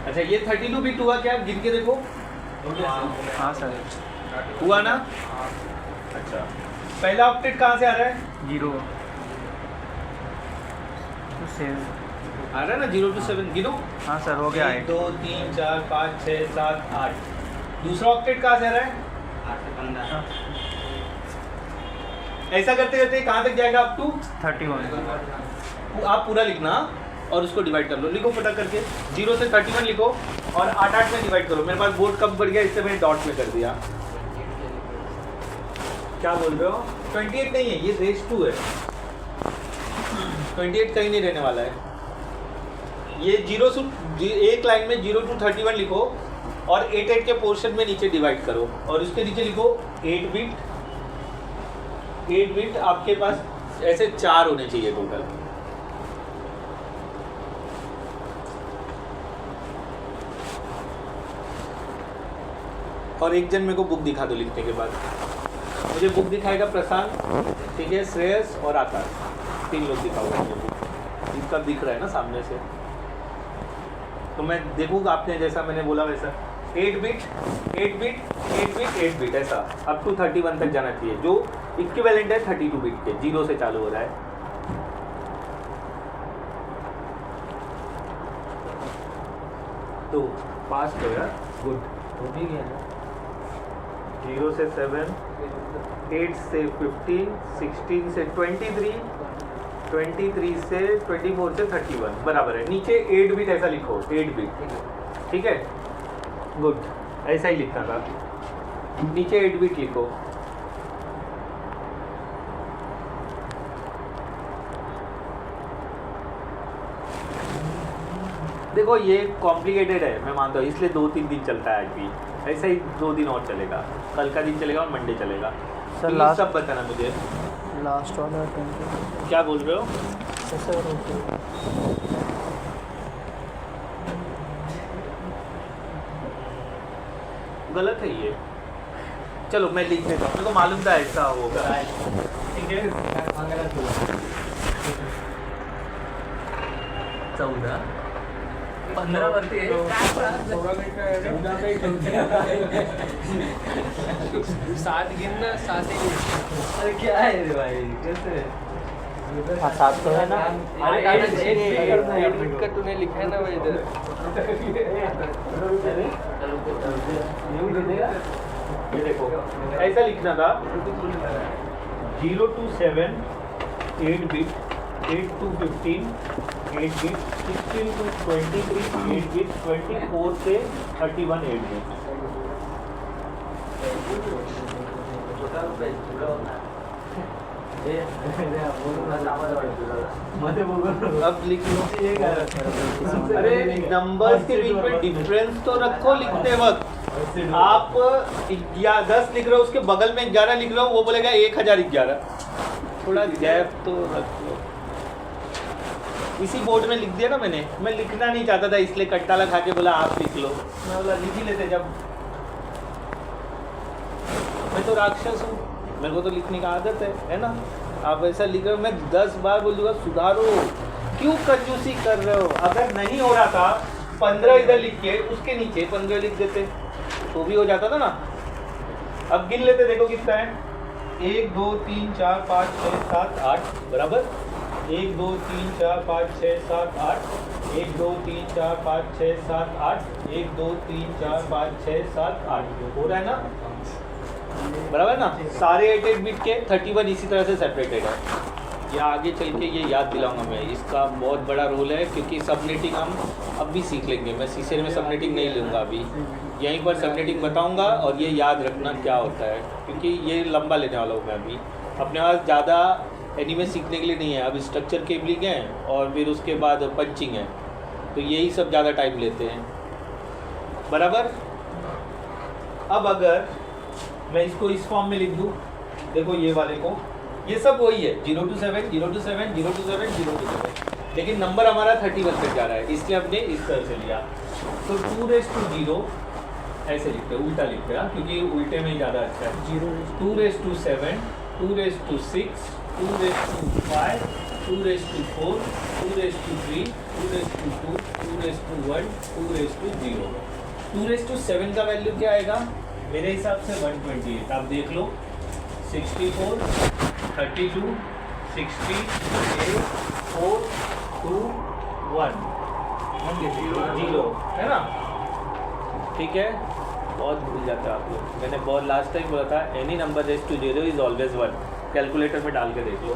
अच्छा ये 32 बिट हुआ क्या, गिन के देखो, हाँ सर, हुआ ना। अच्छा पहला ऑक्टेट कहाँ से आ रहा है, 0 to 7। आ रहा है ना 0 to 7, गिनो। हाँ सर हो गया 1 2 3 4 5 6 7 8। दूसरा ऑक्टेट कहाँ से आ रहा है, 8 से 15। ऐसा करते करते कहाँ तक जाएगा, अप टू 31। आप पूरा लिखना और उसको डिवाइड कर लो, लिखो फटाक करके, 0 से 31 लिखो और 8 में डिवाइड करो। मेरे पास बोर्ड कब बढ़ गया, इससे मैंने डॉट में कर दिया। क्या बोल रहे हो, 28 नहीं है, ये रेस 2 है, 28 कहीं नहीं रहने वाला है। ये 0 से एक लाइन में 0 to 31 लिखो और 8 के पोर्शन में नीचे डिवाइड करो और उसके नीचे लिखो 8 बिट आपके पास ऐसे 4 होने चाहिए टोटल। और एक जन मेरे को बुक दिखा दो लिखने के बाद, मुझे बुक दिखाएगा प्रशांत, ठीक है, श्रेयस और आकाश, 3 लोग दिखाओगे मुझे बुक। इनका दिख रहा है ना सामने से, तो मैं देखूँगा आपने जैसा मैंने बोला वैसा 8 बिट ऐसा अप टू 31 तक जाना चाहिए, जो इक्विवेलेंट है 32 बिट के, 0 से चालू हो रहा है। तो फास्ट हो यार, गुड, हो भी गया ना। 0 से 7, 8 से 15, 16 से 23, 23 से 24 से 31 बराबर है। नीचे 8 बिट ऐसा लिखो, 8 बिट, ठीक है, गुड, ऐसा ही लिखना था, नीचे 8 बिट लिखो। देखो ये कॉम्प्लिकेटेड है मैं मानता हूँ, इसलिए 2-3 दिन चलता है आईपी, ऐसा ही 2 दिन और चलेगा, कल का दिन चलेगा और मंडे चलेगा। सर तो लास्ट सब बताना मुझे, लास्ट वाला क्या बोल रहे हो। सर गलत है ये, चलो मैं लिख देता हूँ, मेरे को मालूम था ऐसा होगा। ठीक है, 14 15 वरती आहे. सात गिन ना, सात ही गिन. अरे क्या है रे भाई, कैसे? हाँ 7 तो है ना। अरे एट बिट का तूने लिखा है ना भाई इधर. ये देखो ऐसा लिखना था 0 to 7 8 bit, 8 to 15 8 bit, 16 to 23 8 bit, 24 से 31 8 बिट। अब लिख लो। अरे नंबर्स के बीच में डिफरेंस तो रखो लिखते वक्त। आप 10 लिख रहे हो, उसके बगल में 11 लिख रहे हो, वो बोलेगा 1011। थोड़ा गैप तो रख लो। इसी बोर्ड में लिख दिया ना मैंने, मैं लिखना नहीं चाहता था इसलिए कट्टा लगा के बोला आप लिख लो। मैं बोला लिख ही लेते, जब मैं तो राक्षस हूँ, मेरे को तो लिखने का आदत है ना। आप ऐसा लिख रहे हो, मैं 10 बार बोल दूंगा सुधारो, क्यों कंजूसी कर रहे हो। अगर नहीं हो रहा था 15 इधर लिख के उसके नीचे 15 लिख देते तो भी हो जाता था ना। अब गिन लेते, देखो कितना है। 1 2 3 4 5 6 7 8 बराबर 1 2 3 4 5 6 7 8 1 2 3 4 5 6 7 8 1 2 3 4 5 6 7 8 हो रहा है ना, बराबर ना। सारे 8 बिट के 31 इसी तरह से सेपरेटेड है। ये आगे चल के ये याद दिलाऊंगा मैं, इसका बहुत बड़ा रोल है, क्योंकि सबनेटिंग हम अब भी सीख लेंगे। मैं सीसेर में सबनेटिंग नहीं लूँगा अभी, यहीं पर सबनेटिंग बताऊंगा और ये याद रखना क्या होता है, क्योंकि ये लंबा लेने वाला हूँ मैं अभी। अपने पास ज़्यादा एनीमे सीखने के लिए नहीं है, अब स्ट्रक्चर केबलिंग है और फिर उसके बाद पंचिंग है, तो यही सब ज़्यादा टाइम लेते हैं, बराबर। अब अगर मैं इसको इस फॉर्म में लिख दूँ, देखो ये वाले को, ये सब वही है 0 to 7 0 to 7 0 to 7 0 to 7, लेकिन नंबर हमारा 31 तक जा रहा है, इसलिए हमने इस तरह से लिया। तो 2⁻0 ऐसे लिखते हैं, उल्टा लिखते हैं, क्योंकि उल्टे में ज़्यादा अच्छा है। 2⁻7 2⁻6 2⁻5 2⁻4 2⁻3 2⁻2 2⁻1 2⁻0। 2⁻7 का वैल्यू क्या आएगा मेरे हिसाब से 128। आप देख लो 64 32 60 8 4 2 1 0 है ना। ठीक है, बहुत भूल जाते हैं आप लोग। मैंने बहुत लास्ट टाइम बोला था any number raise to 0 is always 1। Calculator में डाल के देख लो,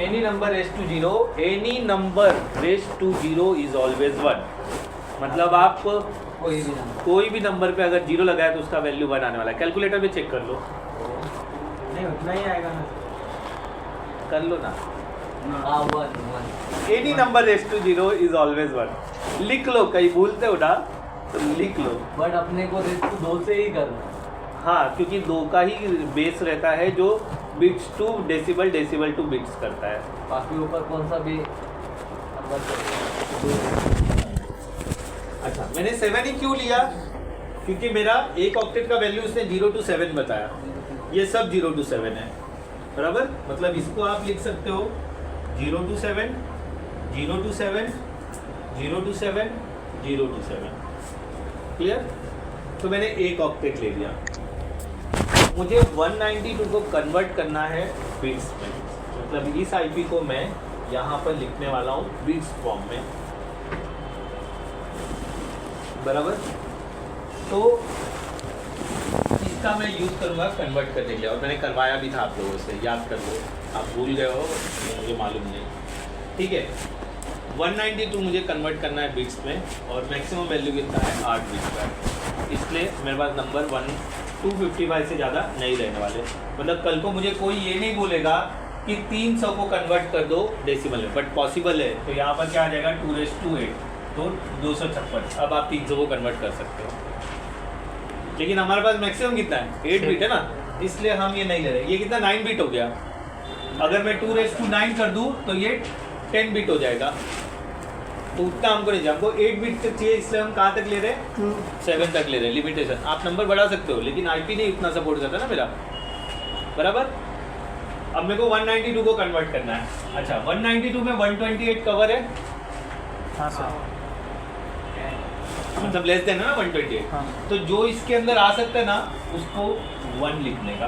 any number raise to 0, any number raise to 0 is always 1। मतलब आप कोई भी नंबर पे अगर 0 लगाया तो उसका वैल्यू 1 आने वाला है। कैलकुलेटर में चेक कर लो, नहीं उतना ही आएगा ना, कर लो ना। हाँ 1 any number raise to 0 is always 1 लिख लो, कहीं भूलते हो ना तो लिख लो। बट अपने को रेस को 2 से ही करना। हाँ, क्योंकि 2 का ही बेस रहता है जो bits to decimal decimal to bits करता है। बाकी ऊपर कौन सा भी नंबर अच्छा, मैंने 7 ही क्यों लिया, क्योंकि मेरा एक ऑक्टेट का वैल्यू उसने 0 to 7 बताया, ये सब 0 to 7 है, बराबर। मतलब इसको आप लिख सकते हो 0 to 7 0 to 7 0 to 7 0 to 7। Clear. तो मैंने एक ऑक्टेट ले लिया, मुझे 192 को कन्वर्ट करना है बिट्स में। मतलब इस आईपी को मैं यहाँ पर लिखने वाला हूँ बिट्स फॉर्म में, बराबर। तो इसका मैं यूज़ करूँगा कन्वर्ट करने के लिए, और मैंने करवाया भी था आप लोगों से, याद कर लो। आप भूल गए हो, मुझे मालूम नहीं। ठीक है, 192 मुझे कन्वर्ट करना है बिट्स में, और मैक्सिमम वैल्यू कितना है 8 बिट्स का, इसलिए मेरे पास नंबर 255 से ज़्यादा नहीं रहने वाले। मतलब कल को मुझे कोई ये नहीं बोलेगा कि 300 को कन्वर्ट कर दो डेसिमल में, बट पॉसिबल है। तो यहाँ पर क्या आ जाएगा 2⁻8, तो 256। अब आप 300 को कन्वर्ट कर सकते हो, लेकिन हमारे पास मैक्सिमम कितना है 8 बिट है ना, इसलिए हम ये नहीं ले रहे। ये कितना 9 बिट हो गया। अगर मैं 2⁻9 कर दूँ तो ये 10 बिट हो जाएगा, तो उतना हमको नहीं चाहिए, हमको 8 बिट तक चाहिए, इसलिए हम कहाँ तक ले रहे हैं 7 तक ले रहे हैं, लिमिटेशन। आप नंबर बढ़ा सकते हो लेकिन आईपी नहीं उतना सपोर्ट करता ना मेरा, बराबर। अब मेरे को 192 को कन्वर्ट करना है। अच्छा 192 में 128 कवर है, हाँ सर। मतलब लेस देन है ना 128, हाँ। तो जो इसके अंदर आ सकता है ना उसको 1 लिखने का,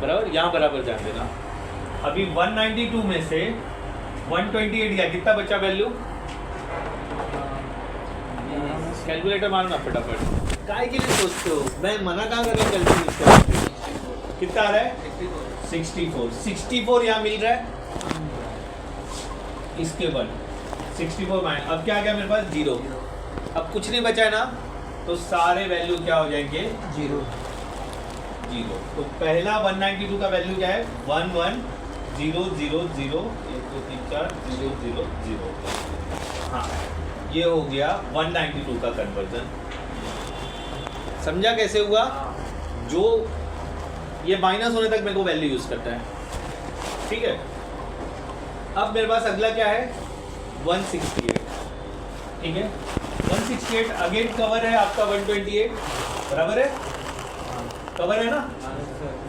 बराबर। यहाँ बराबर जान देना। अभी 192 में से 128 गया, कितना बचा वैल्यू? कैलकुलेटर मारना फटाफट। काय के लिए सोचते हो, मैं मना कहाँ कर रहा हूँ कैलकुलेट करने के। कितना आ रहा है 64 यहाँ मिल रहा है, इसके बाद 64 माइनस, अब क्या आ गया मेरे पास 0। अब कुछ नहीं बचा है ना, तो सारे वैल्यू क्या हो जाएंगे 0। तो पहला 192 का वैल्यू क्या है 1 1 0 0 0 1 2 3 4 0 0 0। हाँ ये हो गया 192 का कन्वर्जन। समझा कैसे हुआ? जो ये माइनस होने तक मेरे को वैल्यू यूज करता है, ठीक है। अब मेरे पास अगला क्या है 168, ठीक है। 168 अगेन कवर है आपका 128, बराबर है, कवर है ना।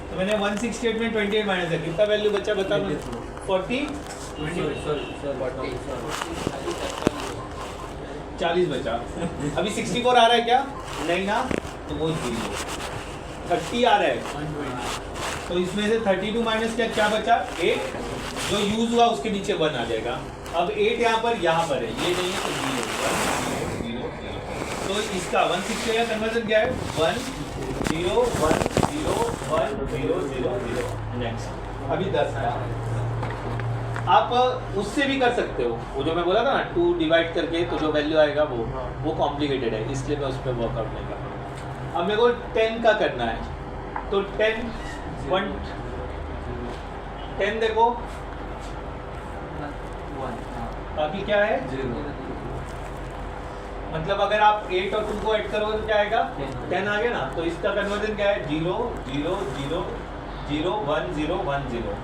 तो मैंने 168 में 28 माइनस है, कितना वैल्यू बचा बता मुझे? 40 बचा। अभी 64 आ रहा है क्या? नहीं ना, तो वो 0। 30 आ रहा है, तो इसमें से 32 माइनस क्या बचा 8, जो यूज हुआ उसके नीचे 1 आ जाएगा। अब 8 यहाँ पर है, ये नहीं है तो 0 0 0। तो इसका 168 का कन्वर्जन क्या है 1 0 1 0 1 0 0 0। नेक्स्ट अभी 10 है। आप उससे भी कर सकते हो, वो जो मैं बोला था ना 2 डिवाइड करके तो जो वैल्यू आएगा वो कॉम्प्लिकेटेड है, इसलिए मैं उस पर वर्कआउट नहीं कर रहा हूँ। अब मेरे को 10 का करना है, तो 10 देखो, बाकी क्या है मतलब अगर आप 8 और 2 को ऐड करोगे तो क्या आएगा 10 आ गया ना। तो इसका कन्वर्जन क्या है 0 0 0 0 1 0 1 0।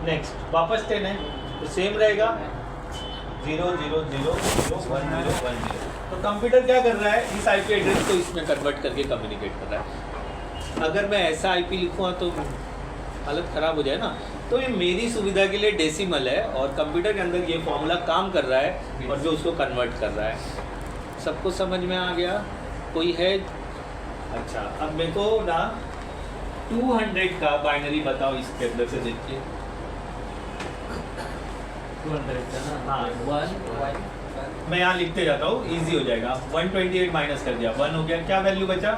नेक्स्ट वापस 10 है तो सेम रहेगा 0 0 0 0 1 0 1 0। तो कंप्यूटर क्या कर रहा है, इस आईपी एड्रेस को इसमें कन्वर्ट करके कम्युनिकेट कर रहा है। अगर मैं ऐसा आईपी लिखूँगा तो हालत ख़राब हो जाए ना। तो ये मेरी सुविधा के लिए डेसिमल है और कंप्यूटर के अंदर ये फॉर्मूला काम कर रहा है और जो उसको कन्वर्ट कर रहा है। सबको समझ में आ गया? कोई है? अच्छा अब मेरे को ना 200 का बाइनरी बताओ इसके अंदर से देखिए। 200 का ना, हाँ। 1 मैं यहाँ लिखते जाता हूँ, इजी हो जाएगा। 128 माइनस कर दिया, 1 हो गया, क्या वैल्यू बचा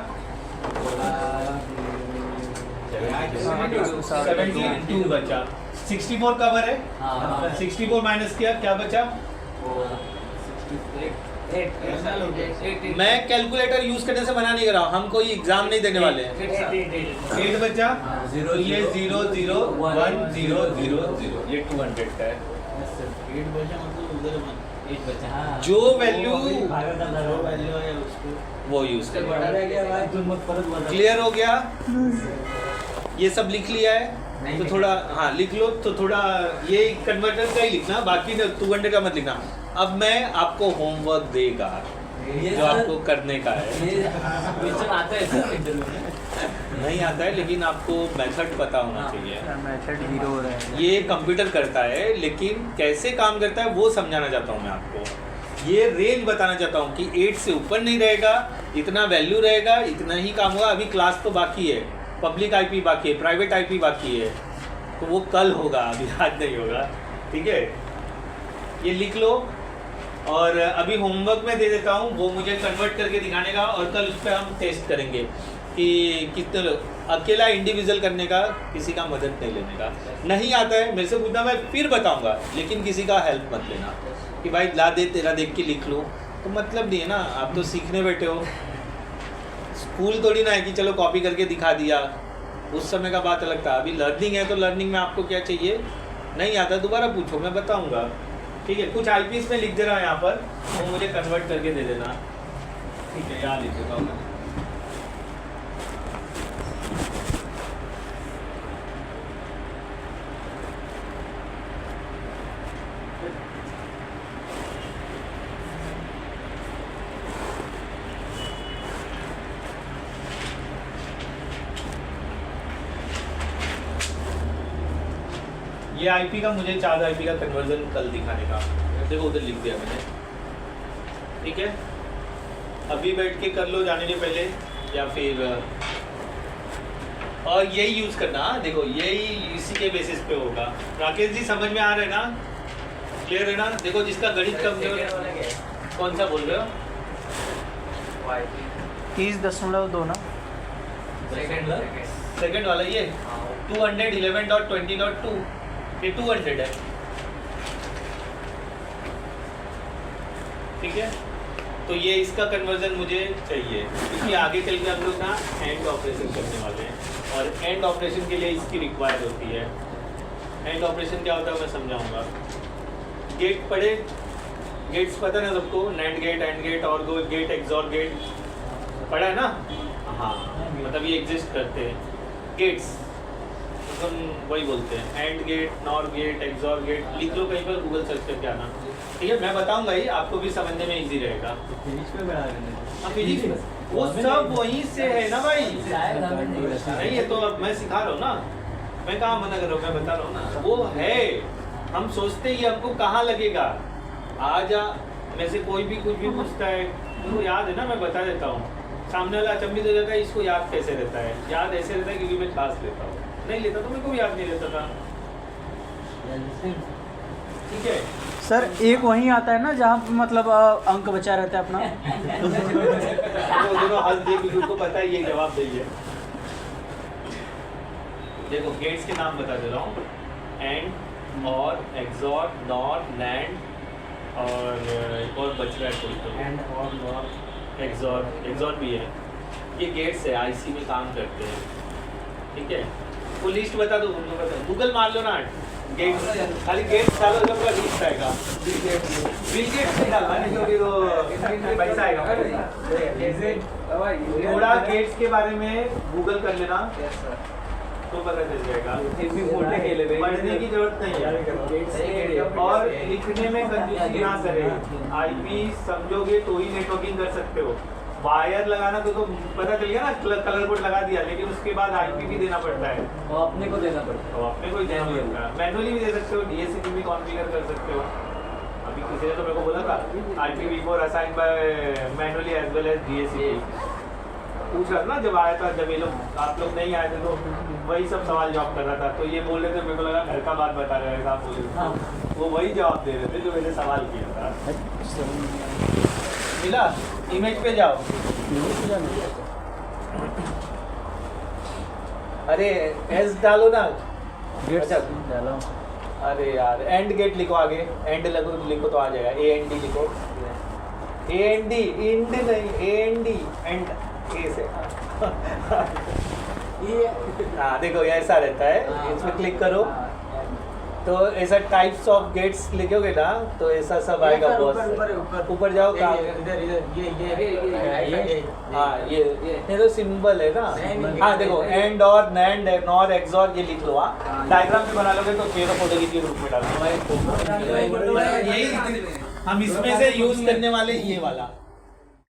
72 बचा। 64 कवर है, हाँ। 64 माइनस किया क्या बचा? मैं कैलकुलेटर यूज करने से मना नहीं कर रहा हूँ, हम कोई एग्जाम नहीं देने वाले हैं। 8 बचा, तो ये 0 0 1 0 0 0, ये 200 का है। जो वैल्यू वो यूज कर। क्लियर हो गया? ये सब लिख लिया है तो थोड़ा हाँ लिख लो, तो थोड़ा ये कन्वर्टर का ही लिखना, बाकी 200 का मत लिखना। अब मैं आपको होमवर्क देगा जो आपको करने का है। आता है नहीं आता है लेकिन आपको मेथड पता होना चाहिए। मेथड 0 हो रहा है। ये कंप्यूटर करता है लेकिन कैसे काम करता है वो समझाना चाहता हूँ मैं आपको। ये रेंज बताना चाहता हूँ कि 8 से ऊपर नहीं रहेगा, इतना वैल्यू रहेगा, इतना ही काम होगा। अभी क्लास तो बाकी है, पब्लिक आईपी बाकी है, प्राइवेट आईपी बाकी है, तो वो कल होगा, अभी आज नहीं होगा। ठीक है, ये लिख लो। और अभी होमवर्क में दे देता हूँ, वो मुझे कन्वर्ट करके दिखाने का, और कल उस पर हम टेस्ट करेंगे कि कितने लोग। अकेला इंडिविजुअल करने का, किसी का मदद नहीं लेने का। नहीं आता है मेरे से पूछना, मैं फिर बताऊँगा, लेकिन किसी का हेल्प मत लेना कि भाई ला दे, तेरा देख के लिख लो, तो मतलब नहीं है ना। आप तो सीखने बैठे हो, स्कूल थोड़ी ना है कि चलो कॉपी करके दिखा दिया, उस समय का बात अलग था। अभी लर्निंग है तो लर्निंग में आपको क्या चाहिए, नहीं आता दोबारा पूछो, मैं बताऊंगा। ठीक है, कुछ आईपीएस में लिख दे रहा हूँ यहाँ पर, वो मुझे कन्वर्ट करके दे देना। ठीक है, यहाँ लिख देता हूँ मैं। ये आईपी का मुझे चार आईपी का कन्वर्जन कल दिखाने का, देखो उधर लिख दिया मैंने, ठीक है। अभी बैठ के कर लो जाने के पहले, या फिर और यही यूज़ करना, देखो यही इसी के बेसिस पे होगा। राकेश जी समझ में आ रहे ना, क्लियर है ना? देखो जिसका गणित कमजोर है, कौन सा बोल रहे हो? 30.2 ना, सेकंड वाला ये 211.20.2 ये 200 है, ठीक है। तो ये इसका कन्वर्जन मुझे चाहिए, क्योंकि आगे चल के हम लोग ना एंड ऑपरेशन करने वाले हैं, और एंड ऑपरेशन के लिए इसकी रिक्वायर्ड होती है। एंड ऑपरेशन क्या होता है मैं समझाऊंगा। गेट पढ़े, गेट्स पता है ना सबको, नैंड गेट, एंड गेट, और गेट, एक्सॉर गेट पढ़ा है ना? हाँ, मतलब ये एग्जिस्ट करते हैं गेट्स, तो हम वही बोलते हैं and gate, nor gate, XOR gate. लिख लो कहीं पर, गूगल सर्च करके आना, ठीक है। मैं बताऊंगा ही, आपको भी समझने में इजी रहेगा। फिजिक्स में बना रहे हाँ, फिजिक्स में वो सब वहीं से है ना भाई। नहीं, ये तो अब मैं सिखा रहा हूँ ना, मैं कहाँ मना कर रहा हूँ, मैं बता रहा हूँ ना, वो है। हम सोचते ही हमको कहाँ लगेगा, आज में से कोई भी कुछ भी पूछता है, उनको याद है ना, मैं बता देता हूँ। सामने वाला अचंभित हो जाता है, इसको याद कैसे रहता है? याद ऐसे रहता है क्योंकि मैं क्लास लेता हूँ, नहीं लेता तो मेरे को भी याद नहीं रहता था, ठीक है। सर एक वहीं आता है ना जहाँ पे मतलब अंक बचा रहता है अपना। दोनों हंस दिए क्योंकि उनको पता है ये जवाब चाहिए। देखो गेट्स के नाम बता दे रहा हूँ, एंड, और, एक्सॉर, नॉर, नैंड, और एक और बच रहा है कोई तो, एंड और नॉर, एक्सॉर भी है। ये गेट्स है, आईसी में काम करते हैं, ठीक है। वो लिस्ट बता दो, उनको बता, गूगल मार लो ना, गेट्स, खाली गेट्स डालो तो पूरा लिस्ट आएगा। बिल गेट्स नहीं डालना, नहीं तो फिर वो पैसा आएगा। थोड़ा गेट्स के बारे में गूगल कर लेना तो पता चल जाएगा, पढ़ने की जरूरत नहीं है। और लिखने में कंजूसी ना करें, आईपी समझोगे तो ही नेटवर्किंग कर सकते हो। वायर लगाना तो पता चल गया ना, कलर कोड लगा दिया, लेकिन उसके बाद आईपी भी देना पड़ता है, वो अपने को देना पड़ता है। तो अपने को ही देना पड़ता है। मैनुअली भी दे सकते हो, डीएससीपी भी कॉन्फ़िगर कर सकते हो। अभी किसी ने तो मेरे को बोला था IPv4 assign by manually as well as DSCP. पूछ रहा था ना जब आया था, जब ये लोग आप लोग नहीं आए थे तो वही सब सवाल जवाब कर रहा था, तो ये बोल रहे थे, मेरे को लगा घर का बात बता रहे हैं आप बोले, वो वही जवाब दे रहे थे जो मैंने सवाल किया था। मिला? इमेज पे जाओ, अरे एस डालो ना, अच्छा डालो। अरे यार एंड गेट लिखो, आगे एंड लिखो तो आ जाएगा, AND लिखो, AND, इंड नहीं, AND, एंड ए से। हाँ देखो ये ऐसा रहता है, इसमें क्लिक करो तो ऐसा टाइप्स ऑफ गेट्स लिखोगे ना तो ऐसा सब आएगा बॉस। ऊपर जाओ, हाँ ये तो सिंबल है ना। हाँ देखो एंड, और, नैंड, नॉर, एक्सॉर, ये लिख लो। हाँ डायग्राम भी बना लोगे तो चेहरा फोटो के रूप में डालो। यही हम इसमें से यूज करने वाले ये वाला